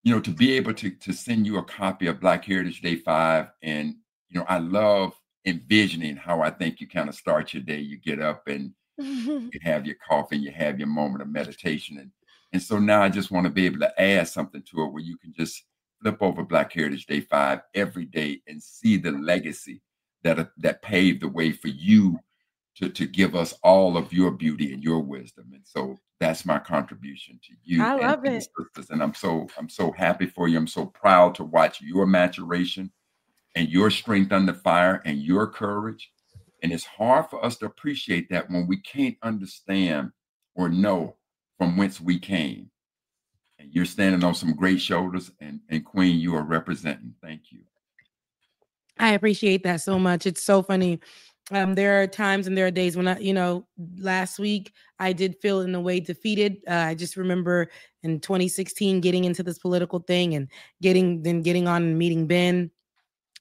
to be able to send you a copy of Black Heritage Day 5. And, I love envisioning how I think you kind of start your day. You get up and you have your coffee, and you have your moment of meditation. And so now I just want to be able to add something to it where you can just flip over Black Heritage Day 5 every day and see the legacy that paved the way for you to give us all of your beauty and your wisdom. And so that's my contribution to you. I love it. Sisters. And I'm so happy for you. I'm so proud to watch your maturation and your strength under fire and your courage. And it's hard for us to appreciate that when we can't understand or know from whence we came. And you're standing on some great shoulders, and Queen, you are representing. Thank you. I appreciate that so much. It's so funny. There are times and there are days when last week I did feel in a way defeated. I just remember in 2016 getting into this political thing and getting on and meeting Ben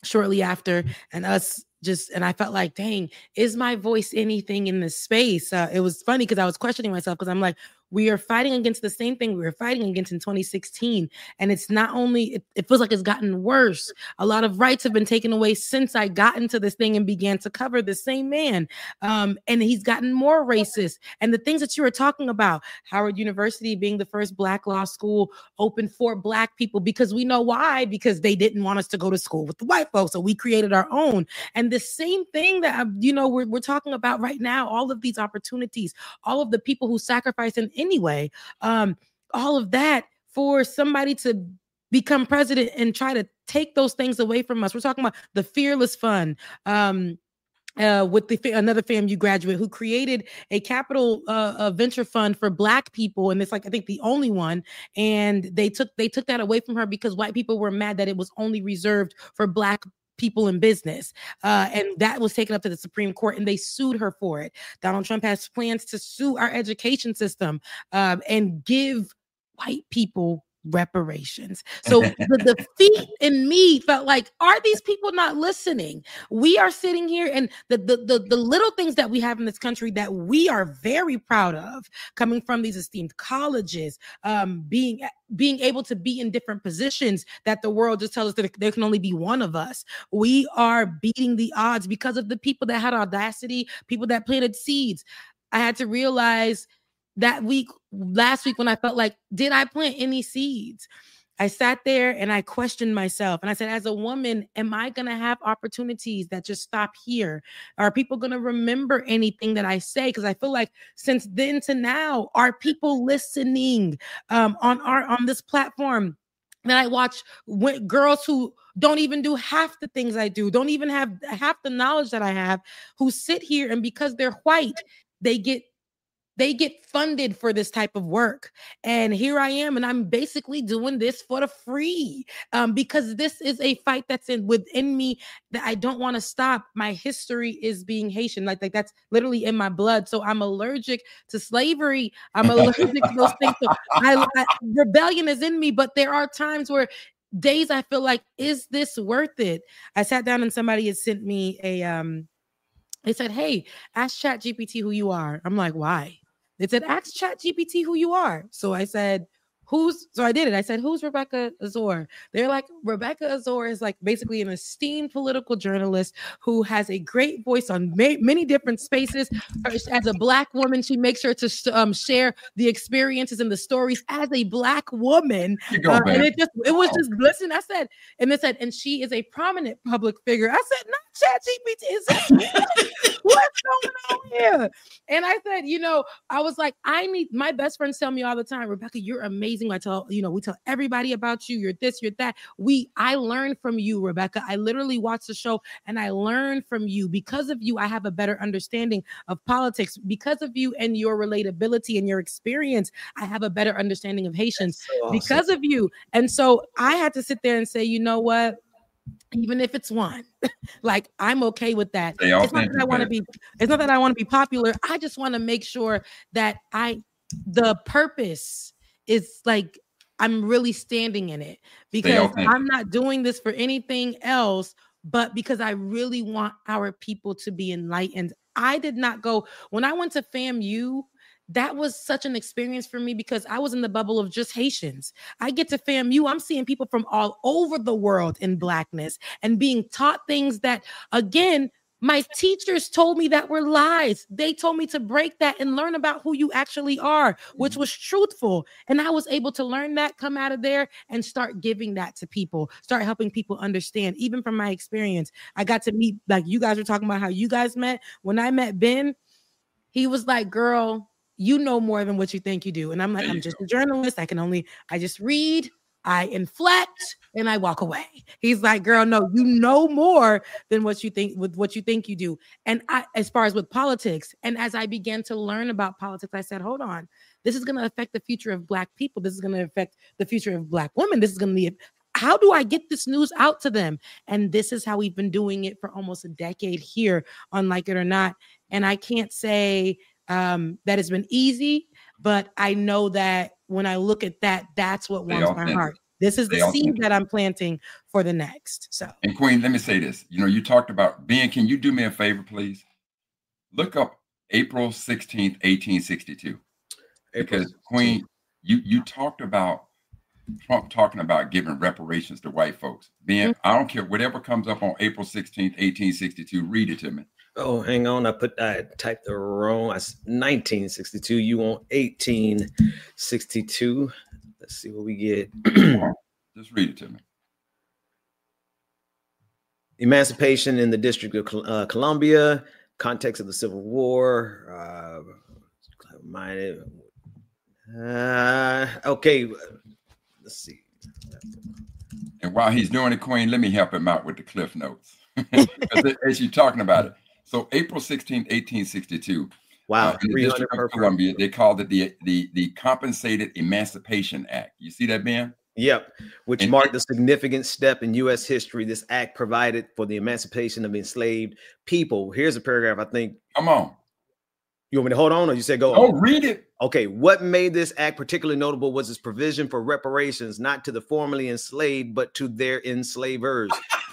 shortly after, and I felt like, dang, is my voice anything in this space? It was funny because I was questioning myself, because I'm like, we are fighting against the same thing we were fighting against in 2016. And it's not only, it feels like it's gotten worse. A lot of rights have been taken away since I got into this thing and began to cover the same man. And he's gotten more racist. And the things that you were talking about, Howard University being the first Black law school open for Black people, because we know why, because they didn't want us to go to school with the white folks. So we created our own. And the same thing that, we're talking about right now, all of these opportunities, all of the people who sacrifice in any way, all of that for somebody to become president and try to take those things away from us. We're talking about the Fearless Fund, with another FAMU graduate who created a capital venture fund for Black people, and it's like, I think the only one. And they took that away from her because white people were mad that it was only reserved for Black people in business, and that was taken up to the Supreme Court, and they sued her for it. Donald Trump has plans to sue our education system and give white people reparations. So the defeat in me felt like, are these people not listening? We are sitting here, and the little things that we have in this country that we are very proud of, coming from these esteemed colleges, being able to be in different positions that the world just tells us that there can only be one of us. We are beating the odds because of the people that had audacity, people that planted seeds. I had to realize that last week, when I felt like, did I plant any seeds? I sat there and I questioned myself. And I said, as a woman, am I going to have opportunities that just stop here? Are people going to remember anything that I say? Because I feel like since then to now, are people listening on this platform that I watch girls who don't even do half the things I do, don't even have half the knowledge that I have, who sit here, and because they're white, they get funded for this type of work. And here I am, and I'm basically doing this for the free, because this is a fight that's within me that I don't want to stop. My history is being Haitian. Like that's literally in my blood. So I'm allergic to slavery. I'm allergic to those things. So rebellion is in me, but there are times where days I feel like, is this worth it? I sat down and somebody had sent me they said, hey, ask ChatGPT who you are. I'm like, why? They said, ask ChatGPT who you are. So I said, so I did it. I said, who's Rebecca Azor? They're like, Rebecca Azor is like basically an esteemed political journalist who has a great voice on many different spaces. As a Black woman, she makes sure to share the experiences and the stories as a Black woman. And it was just, listen, I said, and it said, and she is a prominent public figure. I said, not ChatGPT. Is this what's going on here? And I said, I was like, my best friends tell me all the time, Rebecca, you're amazing. We tell everybody about you. You're this, you're that. I learn from you, Rebecca. I literally watch the show and I learn from you. Because of you, I have a better understanding of politics. Because of you and your relatability and your experience, I have a better understanding of Haitians. So awesome. Because of you. And so I had to sit there and say, you know what? Even if it's one, like, I'm okay with that. It's not that I want to be popular. I just want to make sure that the purpose is like, I'm really standing in it, because I'm not doing this for anything else, but because I really want our people to be enlightened. I did not go, when I went to FAMU, that was such an experience for me, because I was in the bubble of just Haitians. I get to FAMU, I'm seeing people from all over the world in Blackness and being taught things that, again, my teachers told me that were lies. They told me to break that and learn about who you actually are, which was truthful. And I was able to learn that, come out of there, and start giving that to people, start helping people understand. Even from my experience, I got to meet, like you guys were talking about how you guys met. When I met Ben, he was like, girl, you know more than what you think you do. And I'm like, I'm just a journalist. I just read, I inflect, and I walk away. He's like, girl, no, you know more than what you think you do. And as far as with politics, and as I began to learn about politics, I said, hold on, this is going to affect the future of Black people. This is going to affect the future of Black women. This is going to be, how do I get this news out to them? And this is how we've been doing it for almost a decade here on Like It or Not. And I can't say that it's been easy, but I know that when I look at that, that's what warms my heart. This is the seed that I'm planting for the next. So, and Queen, let me say this. You talked about Ben. Can you do me a favor, please? Look up April 16th, 1862. Because Queen, you talked about Trump talking about giving reparations to white folks. Ben, I don't care whatever comes up on April 16th, 1862. Read it to me. Oh, hang on. I typed the wrong. 1962. You want 1862. Let's see what we get. Just read it to me. Emancipation in the District of Columbia. Context of the Civil War. Okay. Let's see. And while he's doing it, Queen, let me help him out with the Cliff Notes. As you're talking about it. So April 16, 1862. Wow. In the District of Columbia, they called it the Compensated Emancipation Act. You see that, Ben? Yep. Which marked a significant step in U.S. history. This act provided for the emancipation of enslaved people. Here's a paragraph, I think. Come on. You want me to hold on, or you said go on? Oh, read it. Okay. What made this act particularly notable was its provision for reparations, not to the formerly enslaved, but to their enslavers.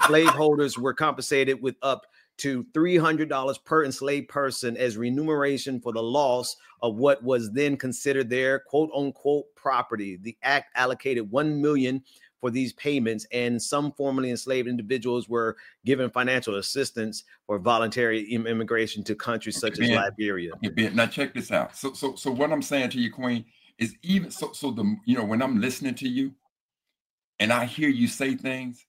Slaveholders were compensated with up to $300 per enslaved person as remuneration for the loss of what was then considered their quote unquote property. The act allocated $1 million for these payments, and some formerly enslaved individuals were given financial assistance for voluntary immigration to countries such as Liberia. Okay, Ben, now check this out. So what I'm saying to you, Queen, is even so the when I'm listening to you and I hear you say things,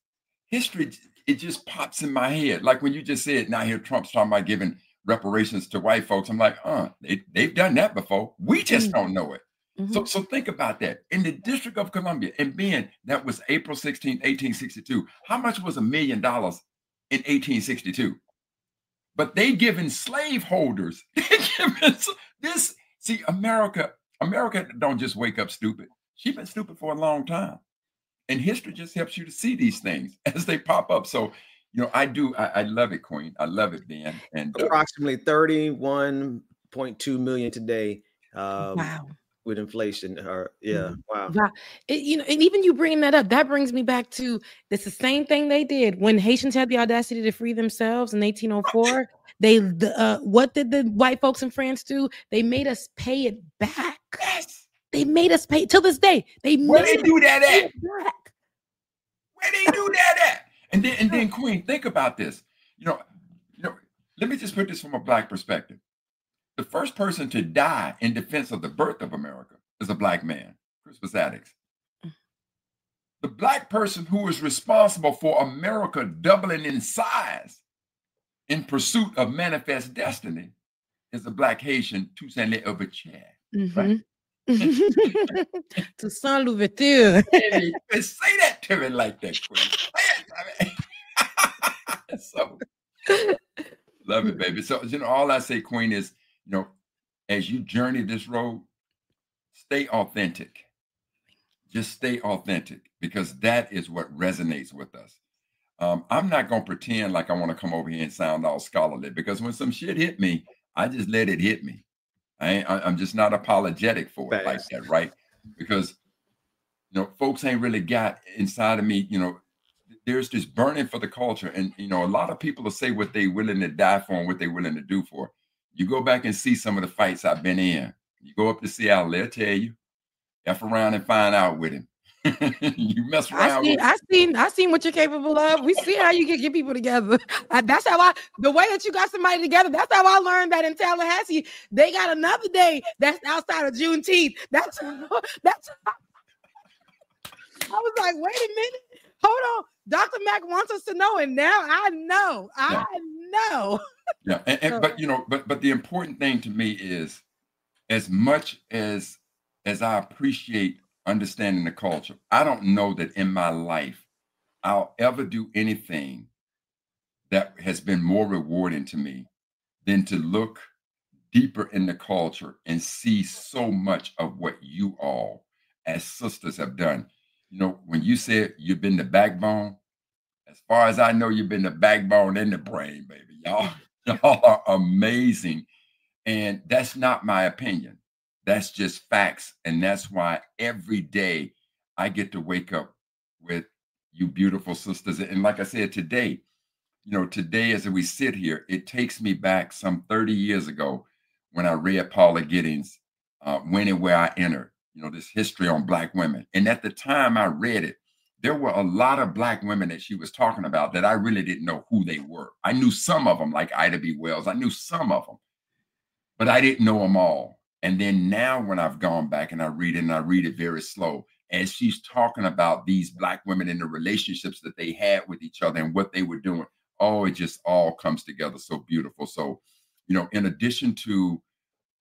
history, it just pops in my head. Like when you just said, now here Trump's talking about giving reparations to white folks. I'm like, they've done that before. We just don't know it. So think about that. In the District of Columbia, and Ben, that was April 16, 1862. How much was $1 million in 1862? But they given slaveholders, this. See, America don't just wake up stupid. She's been stupid for a long time. And history just helps you to see these things as they pop up. So, I love it, Queen. I love it, Ben. And approximately 31.2 million today. Wow. With inflation, wow. And even you bringing that up, that brings me back to it's the same thing they did when Haitians had the audacity to free themselves in 1804. What did the white folks in France do? They made us pay it back. Yes. They made us pay till this day. Where they do that at? Where they do that at? And then Queen, think about this. Let me just put this from a Black perspective. The first person to die in defense of the birth of America is a Black man, Crispus Attucks. The Black person who is responsible for America doubling in size in pursuit of manifest destiny is a Black Haitian, Toussaint Louverture. Right? Toussaint Louverture. Say that to me like that, Queen. So, love it, baby. So, all I say, Queen, is, as you journey this road, stay authentic. Just stay authentic, because that is what resonates with us. I'm not going to pretend like I want to come over here and sound all scholarly, because when some shit hit me, I just let it hit me. I'm just not apologetic for it like that, right? Because, folks ain't really got inside of me, there's this burning for the culture. And, a lot of people will say what they're willing to die for and what they're willing to do for. You go back and see some of the fights I've been in. You go up to Seattle, they'll tell you, F around and find out with him. You mess around. I seen what you're capable of. We see how you can get people together. That's how the way that you got somebody together, that's how I learned that in Tallahassee, they got another day that's outside of Juneteenth. That's I was like, wait a minute. Hold on. Dr. Mack wants us to know, and now I know. I know. Yeah. But the important thing to me is, as much as I appreciate understanding the culture, I don't know that in my life I'll ever do anything that has been more rewarding to me than to look deeper in the culture and see so much of what you all as sisters have done. When you said you've been the backbone, as far as I know, you've been the backbone and the brain, baby. Y'all are amazing. And that's not my opinion. That's just facts. And that's why every day I get to wake up with you beautiful sisters. And like I said, today as we sit here, it takes me back some 30 years ago when I read Paula Giddings' When and Where I Entered, this history on Black women. And at the time I read it, there were a lot of Black women that she was talking about that I really didn't know who they were. I knew some of them, like Ida B. Wells. I knew some of them, but I didn't know them all. And then now when I've gone back and I read it, and I read it very slow, as she's talking about these Black women and the relationships that they had with each other and what they were doing, it just all comes together so beautiful. So, in addition to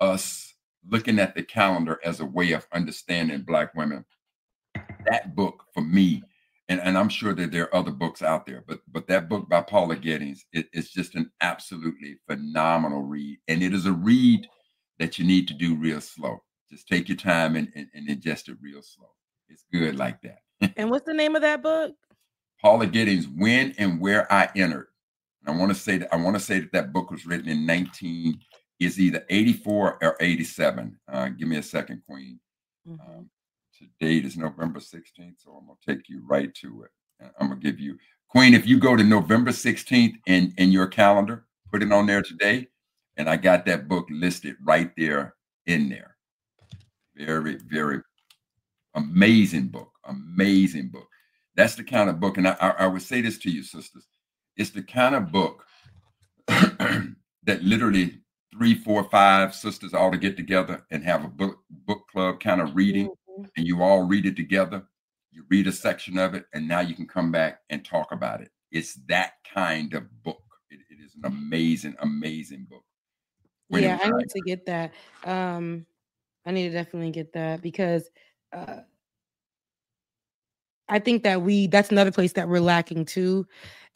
us looking at the calendar as a way of understanding Black women, that book for me, and I'm sure that there are other books out there, but that book by Paula Giddings, it's just an absolutely phenomenal read. And it is a read that you need to do real slow. Just take your time and ingest it real slow. It's good like that. And what's the name of that book? Paula Giddings, When and Where I Entered. And I want to say that that book was written in is either 84 or 87. Give me a second, Queen. Today is November 16th, so I'm going to take you right to it. I'm going to give you, Queen, if you go to November 16th in your calendar, put it on there today, and I got that book listed right there in there. Very, very amazing book. Amazing book. That's the kind of book, and I would say this to you, sisters. It's the kind of book that literally 3, 4, 5 sisters all to get together and have a book club kind of reading, and you all read it together. You read a section of it, and now you can come back and talk about it. It's that kind of book. It is an amazing, amazing book. Yeah, I need to get that. I need to definitely get that because I think that that's another place that we're lacking too.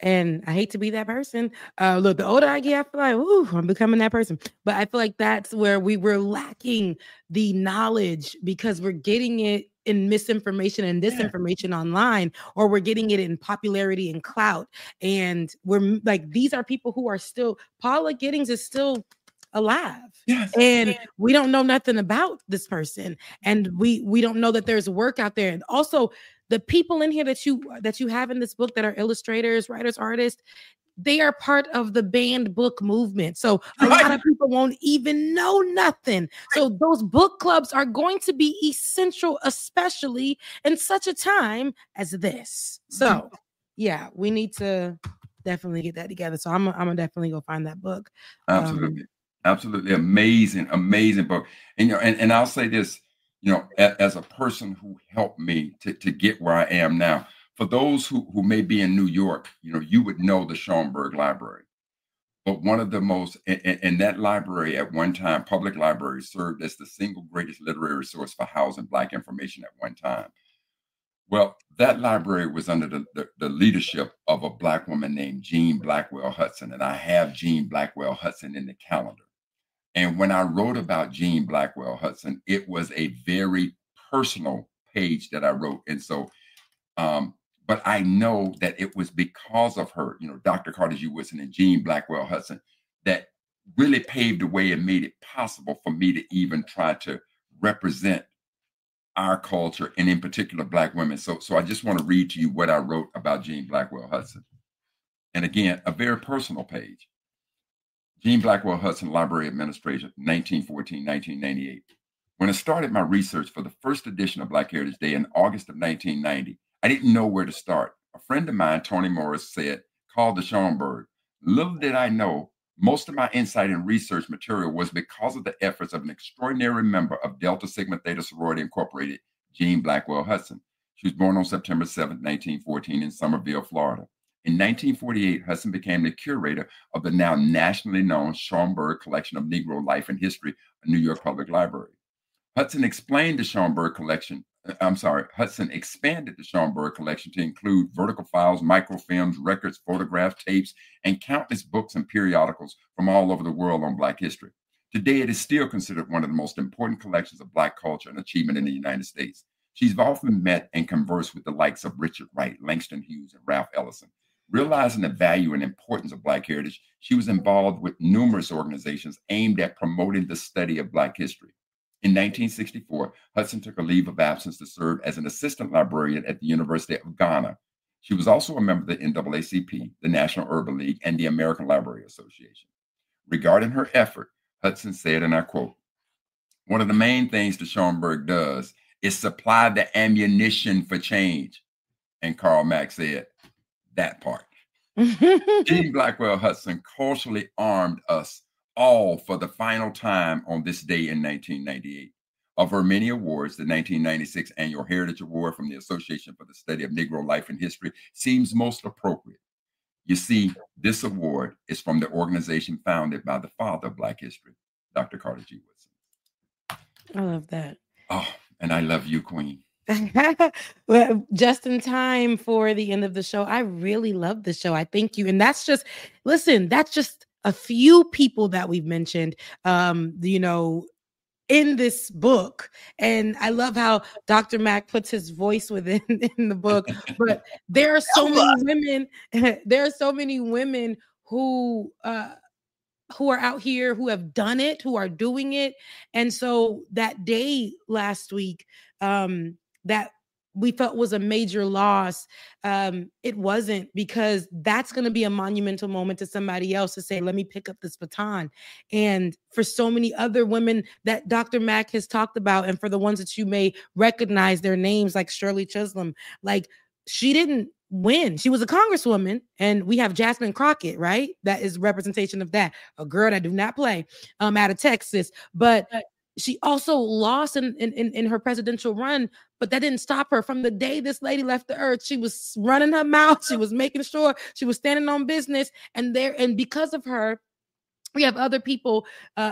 And I hate to be that person. Look, the older I get, I feel like, ooh, I'm becoming that person. But I feel like that's where we were lacking the knowledge because we're getting it in misinformation and disinformation online, or we're getting it in popularity and clout. And we're like, these are people who are still, Paula Giddings is still alive. Yes. And we don't know nothing about this person. And we don't know that there's work out there. And also the people in here that you have in this book that are illustrators, writers, artists, they are part of the banned book movement. So a lot of people won't even know nothing. So those book clubs are going to be essential, especially in such a time as this. So yeah, we need to definitely get that together. So I'm gonna definitely go find that book. Absolutely. Absolutely amazing, amazing book. And you know, and I'll say this, you know, as a person who helped me to get where I am now, for those who may be in New York, you know, you would know the Schomburg Library. But one of the most, and that library at one time, public library, served as the single greatest literary source for housing Black information at one time. Well, that library was under the leadership of a Black woman named Jean Blackwell Hudson, and I have Jean Blackwell Hudson in the calendar. And when I wrote about Jean Blackwell Hudson, it was a very personal page that I wrote. And so, but I know that it was because of her, you know, Dr. Carter G. Woodson and Jean Blackwell Hudson, that really paved the way and made it possible for me to even try to represent our culture, and in particular Black women. So I just want to read to you what I wrote about Jean Blackwell Hudson. And again, a very personal page. Jean Blackwell Hudson, Library Administrator, 1914-1998. When I started my research for the first edition of Black Heritage Day in August of 1990, I didn't know where to start. A friend of mine, Toni Morris, said, call the Schomburg. Little did I know, most of my insight and research material was because of the efforts of an extraordinary member of Delta Sigma Theta Sorority Incorporated, Jean Blackwell Hudson. She was born on September 7, 1914 in Somerville, Florida. In 1948, Hudson became the curator of the now nationally known Schomburg Collection of Negro Life and History, a New York Public Library. Hudson expanded the Schomburg collection to include vertical files, microfilms, records, photographs, tapes, and countless books and periodicals from all over the world on Black history. Today, it is still considered one of the most important collections of Black culture and achievement in the United States. She's often met and conversed with the likes of Richard Wright, Langston Hughes, and Ralph Ellison. Realizing the value and importance of Black heritage, she was involved with numerous organizations aimed at promoting the study of Black history. In 1964, Hudson took a leave of absence to serve as an assistant librarian at the University of Ghana. She was also a member of the NAACP, the National Urban League, and the American Library Association. Regarding her effort, Hudson said, and I quote, "One of the main things the Schomburg does is supply the ammunition for change." And Karl Mack said, that part. Jean Blackwell Hudson culturally armed us all for the final time on this day in 1998. Of her many awards, the 1996 Annual Heritage Award from the Association for the Study of Negro Life and History seems most appropriate. You see, this award is from the organization founded by the father of Black history, Dr. Carter G. Woodson. I love that. Oh, and I love you, Queen. Well, just in time for the end of the show. I really love the show. I thank you. And that's just a few people that we've mentioned, you know, in this book. And I love how Dr. Mack puts his voice within in the book. But there are so many women, there are so many women who who are out here, who have done it, who are doing it. And so that day last week, that we felt was a major loss. It wasn't, because that's going to be a monumental moment to somebody else to say, let me pick up this baton. And for so many other women that Dr. Mack has talked about, and for the ones that you may recognize their names, like Shirley Chisholm, like, she didn't win. She was a congresswoman, and we have Jasmine Crockett, right? That is representation of that, a girl that do not play, out of Texas. But she also lost in her presidential run, but that didn't stop her. From the day this lady left the earth, she was running her mouth. She was making sure she was standing on business. And because of her, we have other people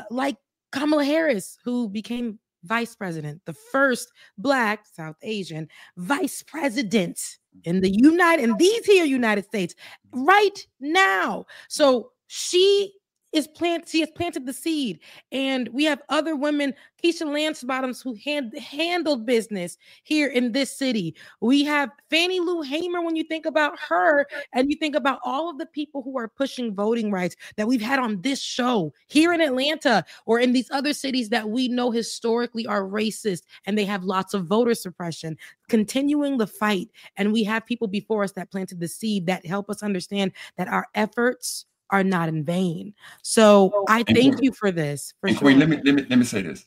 like Kamala Harris, who became vice president, the first Black South Asian vice president in these United States right now. So she has planted the seed. And we have other women, Keisha Lance Bottoms, who handled business here in this city. We have Fannie Lou Hamer, when you think about her, and you think about all of the people who are pushing voting rights that we've had on this show here in Atlanta or in these other cities that we know historically are racist and they have lots of voter suppression, continuing the fight. And we have people before us that planted the seed that help us understand that our efforts are not in vain. So I thank you for this. For sure. Queen, let me say this.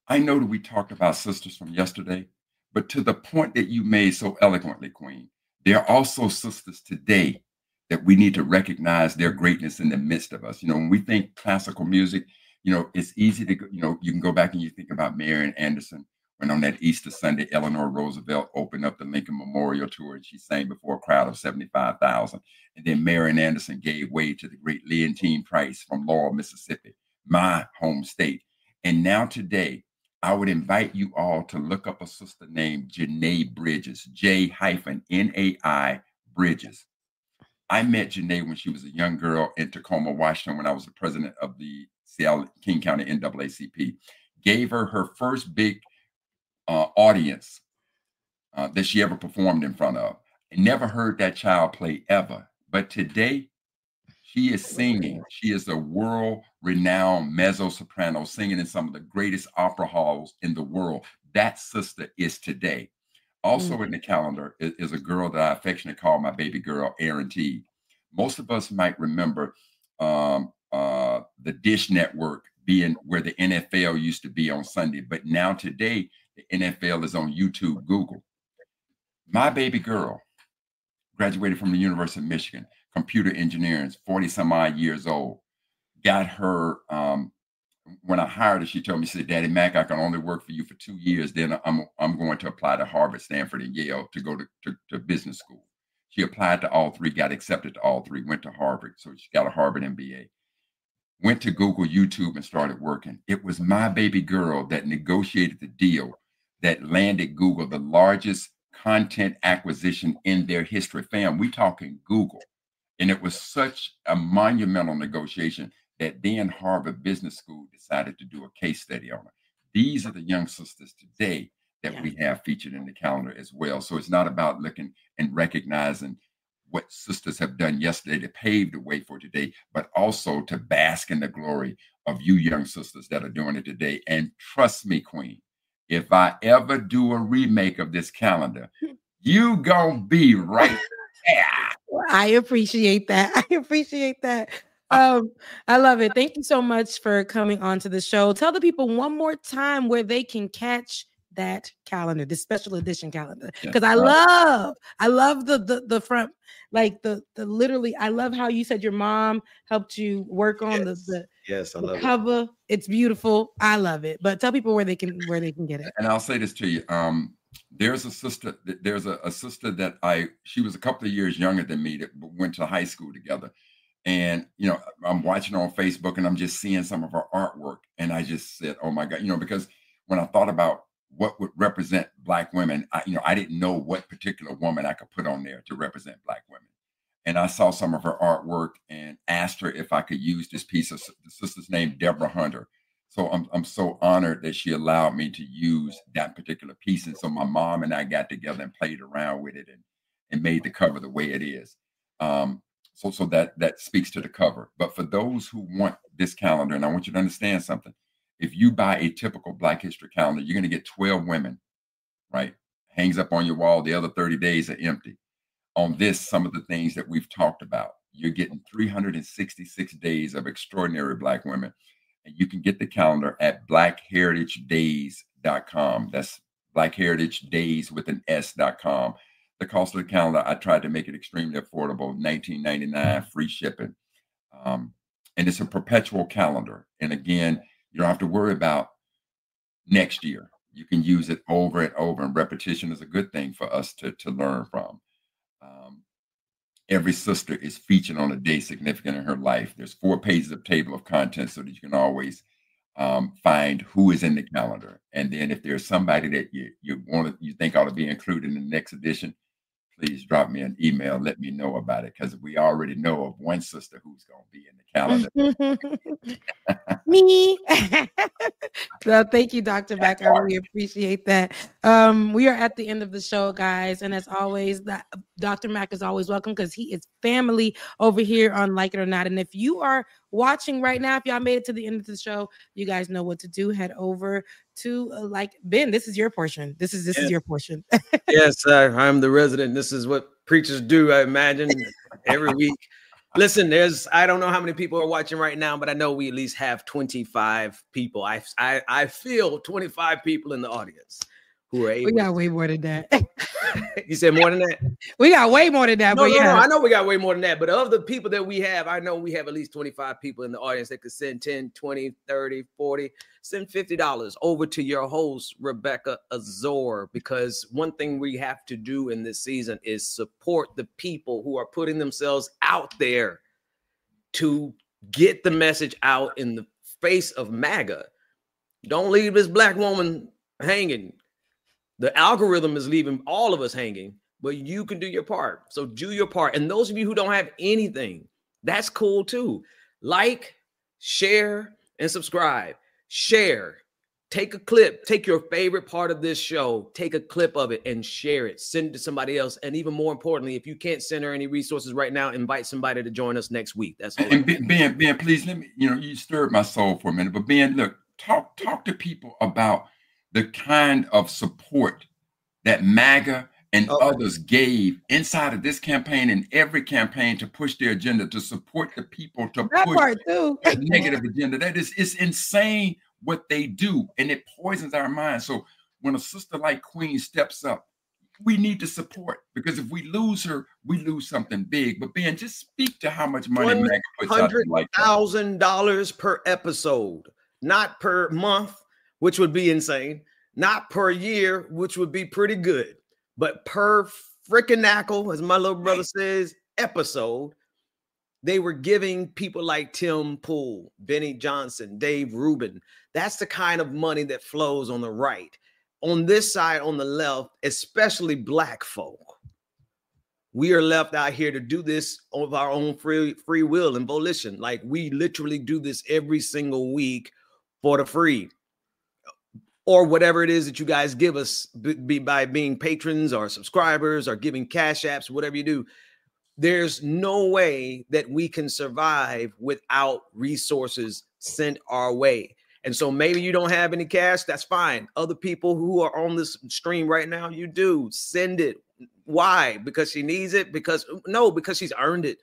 I know that we talked about sisters from yesterday, but to the point that you made so eloquently, Queen, there are also sisters today that we need to recognize their greatness in the midst of us. When we think classical music, it's easy to, you can go back and you think about Marian Anderson, when on that Easter Sunday, Eleanor Roosevelt opened up the Lincoln Memorial Tour and she sang before a crowd of 75,000. And then Marian Anderson gave way to the great Leontine Price from Laurel, Mississippi, my home state. And now today, I would invite you all to look up a sister named Janae Bridges, J-N-A-I Bridges. I met Janae when she was a young girl in Tacoma, Washington, when I was the president of the Seattle King County NAACP. Gave her her first big audience that she ever performed in front of. I never heard that child play ever. But today, she is singing. She is a world-renowned mezzo-soprano singing in some of the greatest opera halls in the world. That sister is today. Also in the calendar is a girl that I affectionately call my baby girl, Erin T. Most of us might remember the Dish Network being where the NFL used to be on Sunday. But now today, the NFL is on YouTube, Google. My baby girl graduated from the University of Michigan, computer engineering, 40 some odd years old. Got her, when I hired her, she told me, she said, Daddy Mack, I can only work for you for 2 years. Then I'm going to apply to Harvard, Stanford, and Yale to go to business school. She applied to all three, got accepted to all three, went to Harvard. So she got a Harvard MBA. Went to Google, YouTube, and started working. It was my baby girl that negotiated the deal that landed Google the largest content acquisition in their history. Fam, we talking Google. And it was such a monumental negotiation that then Harvard Business School decided to do a case study on it. These are the young sisters today that we have featured in the calendar as well. So it's not about looking and recognizing what sisters have done yesterday to pave the way for today, but also to bask in the glory of you young sisters that are doing it today. And trust me, Queen, if I ever do a remake of this calendar, you gonna be right there. I appreciate that. I appreciate that. I love it. Thank you so much for coming on to the show. Tell the people one more time where they can catch that calendar, the special edition calendar, because I love the front, like the literally. I love how you said your mom helped you work on the cover. It's beautiful. I love it. But tell people where they can get it. And I'll say this to you. There's a sister that she was a couple of years younger than me that went to high school together. And, I'm watching on Facebook and I'm just seeing some of her artwork. And I just said, oh my God, because when I thought about what would represent Black women, I didn't know what particular woman I could put on there to represent Black women. And I saw some of her artwork and asked her if I could use this piece. Of the sister's name, Deborah Hunter. So I'm so honored that she allowed me to use that particular piece. And so my mom and I got together and played around with it and made the cover the way it is. So that speaks to the cover. But for those who want this calendar, and I want you to understand something, if you buy a typical Black History calendar, you're going to get 12 women, right? Hangs up on your wall. The other 30 days are empty. On this, some of the things that we've talked about, you're getting 366 days of extraordinary Black women. And you can get the calendar at blackheritagedays.com. That's blackheritagedays with an S.com. The cost of the calendar, I tried to make it extremely affordable, $19.99, free shipping. And it's a perpetual calendar. And again, you don't have to worry about next year. You can use it over and over, and repetition is a good thing for us to learn from. Every sister is featured on a day significant in her life. There's 4 pages of table of contents so that you can always find who is in the calendar. And then if there's somebody that you think ought to be included in the next edition, please drop me an email. Let me know about it, because we already know of one sister who's going to be in the calendar. Me. So thank you, Dr. Mack. I really appreciate that. We are at the end of the show, guys. And as always, Dr. Mack is always welcome, because he is family over here on Like It or Not. And if you are watching right now, if y'all made it to the end of the show, you guys know what to do. Head over to Ben. This is your portion. This is your portion. Yes, I'm the resident. This is what preachers do, I imagine, every week. Listen, I don't know how many people are watching right now, but I know we at least have 25 people. I feel 25 people in the audience who are able. We got way more than that. You said more than that? We got way more than that. No, I know we got way more than that. But of the people that we have, I know we have at least 25 people in the audience that could send 10, 20, 30, 40, send $50 over to your host, Rebecca Azor, because one thing we have to do in this season is support the people who are putting themselves out there to get the message out in the face of MAGA. Don't leave this Black woman hanging. The algorithm is leaving all of us hanging, but you can do your part. So do your part. And those of you who don't have anything, that's cool too. Like, share, and subscribe. Share. Take a clip. Take your favorite part of this show. Take a clip of it and share it. Send it to somebody else. And even more importantly, if you can't send her any resources right now, invite somebody to join us next week. That's all. And Ben, please let me, you stirred my soul for a minute. But Ben, look, talk to people about the kind of support that MAGA and others gave inside of this campaign and every campaign to push their agenda, to support the people, to push the negative agenda. It's insane what they do, and it poisons our minds. So when a sister like Queen steps up, we need to support, because if we lose her, we lose something big. But Ben, just speak to how much money MAGA puts out there like that. $100,000 per episode, not per month, which would be insane, not per year, which would be pretty good, but per freaking knackle, as my little brother says, episode. They were giving people like Tim Pool, Benny Johnson, Dave Rubin. That's the kind of money that flows on the right. On this side, on the left, especially Black folk, we are left out here to do this of our own free will and volition. Like, we literally do this every single week for the free, or whatever it is that you guys give us, by being patrons or subscribers or giving cash apps, whatever you do. There's no way that we can survive without resources sent our way. And so maybe you don't have any cash. That's fine. Other people who are on this stream right now, you do. Send it. Why? Because she needs it? Because she's earned it.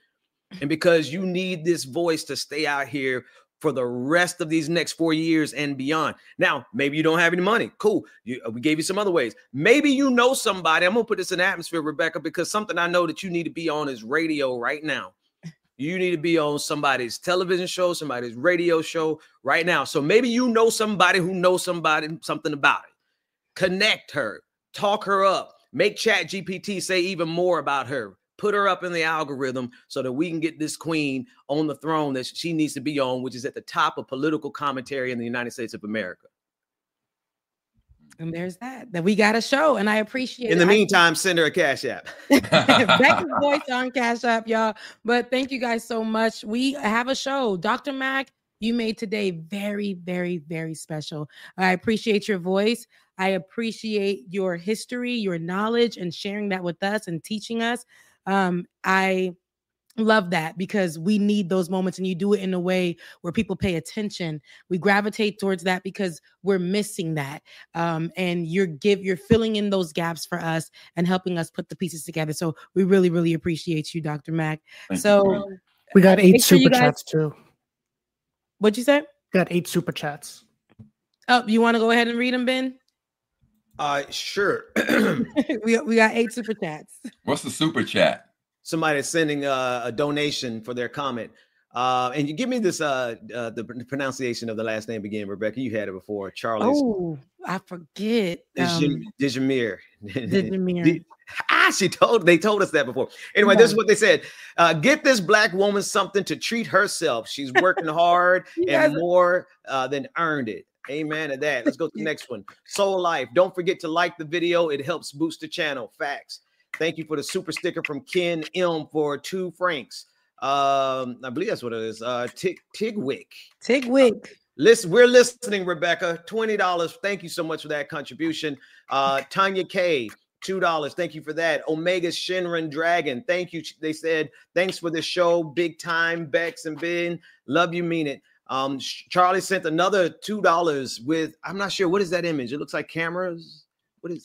And because you need this voice to stay out here for the rest of these next 4 years and beyond. Now, maybe you don't have any money. Cool. We gave you some other ways. Maybe you know somebody. I'm going to put this in the atmosphere, Rebecca, because something I know that you need to be on is radio right now. You need to be on somebody's television show, somebody's radio show right now. So maybe you know somebody who knows somebody, something about it. Connect her, talk her up, make ChatGPT say even more about her. Put her up in the algorithm so that we can get this queen on the throne that she needs to be on, which is at the top of political commentary in the United States of America. And there's that we got a show, and I appreciate it. In the meantime, send her a cash app. Becky's voice on cash app, y'all. But thank you guys so much. We have a show. Dr. Mack, you made today very, very, very special. I appreciate your voice. I appreciate your history, your knowledge, and sharing that with us and teaching us. I Love that, because we need those moments, and you do it in a way where people pay attention. We gravitate towards that because we're missing that. And you're filling in those gaps for us and helping us put the pieces together. So we really, really appreciate you, Dr. Mack. So we got 8 super chats too. What'd you say? Got 8 super chats. Oh, you want to go ahead and read them, Ben? Sure. we got 8 super chats. What's the super chat? Somebody's sending a donation for their comment. And you give me this the pronunciation of the last name again, Rebecca. You had it before. Charlie. Oh, I forget. Dijamir. Dijamir. They told us that before. Anyway, this is what they said. Get this Black woman something to treat herself. She's working hard and more than earned it. Amen to that. Let's go to the next one. Soul Life. Don't forget to like the video. It helps boost the channel. Facts. Thank you for the super sticker from Ken M for 2 francs. I believe that's what it is. Tigwick. We're listening, Rebecca. $20. Thank you so much for that contribution. Tanya K, $2. Thank you for that. Omega Shinran Dragon. Thank you. They said, thanks for the show. Big time, Bex and Ben. Love you, mean it. Charlie sent another $2 with, I'm not sure, what is that image? It looks like cameras.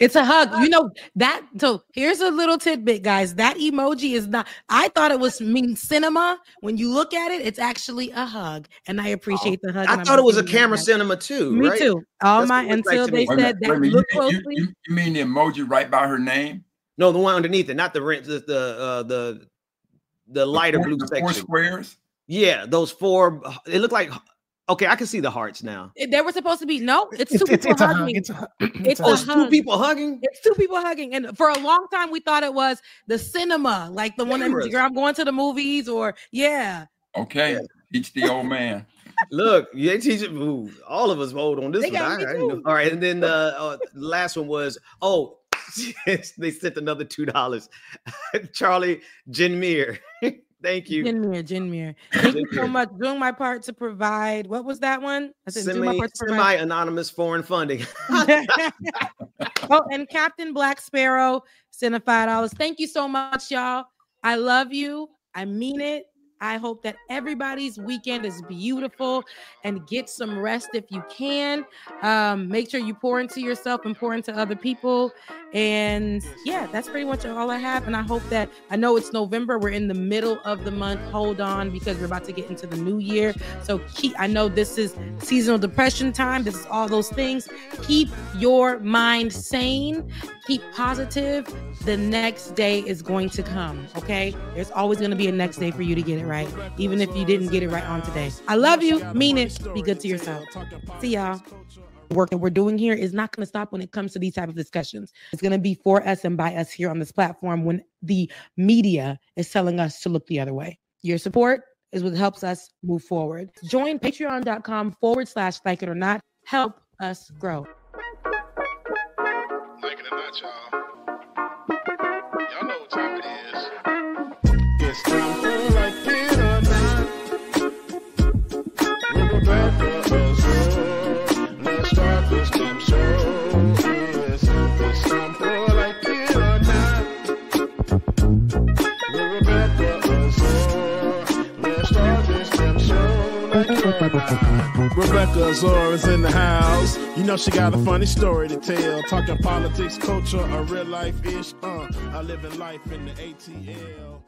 It's a hug. You know that. So here's a little tidbit, guys. That emoji is not. I thought it was mean cinema. When you look at it, it's actually a hug, and I appreciate the hug. I thought it was a camera cinema too. Me right? too. Until they said that. Look closely. You mean the emoji right by her name? No, the one underneath it, not the lighter blue section. 4 squares. Yeah, those 4. It looked like. Okay, I can see the hearts now. They were supposed to be it's 2 people hugging. It's 2 people hugging. It's 2 people hugging, and for a long time we thought it was the cinema, like the one that I'm going to the movies, or Okay, teach the old man. Look, they teach it. All of us hold on this one. All right, and then the last one was they sent another $2. Charlie Jinmir. Thank you. Jinmir. Thank you so much. Doing my part to provide. What was that one? I said semi-anonymous foreign funding. And Captain Black Sparrow sent a $5. Thank you so much, y'all. I love you. I mean it. I hope that everybody's weekend is beautiful, and get some rest if you can. Make sure you pour into yourself and pour into other people. And that's pretty much all I have. And I hope that, I know it's November. We're in the middle of the month. Hold on, because we're about to get into the new year. So I know this is seasonal depression time. This is all those things. Keep your mind sane. Keep positive. The next day is going to come. Okay. There's always going to be a next day for you to get it right, even if you didn't get it right on today. I love you. Mean it. Be good to yourself. See y'all. Work that we're doing here is not going to stop when it comes to these type of discussions. It's going to be for us and by us here on this platform when the media is telling us to look the other way. Your support is what helps us move forward. Join patreon.com/like it or not. Help us grow. Like it or not, y'all. Y'all know what time it is. It's time for Like It or Not. With Rebecca Azor. Let's start this damn show. Yes, it's time for Like It or Not. With Rebecca Azor. Let's start this damn show. Like It or Not. Rebecca Azor is in the house. You know she got a funny story to tell. Talking politics, culture, or real life ish. I live in life in the ATL.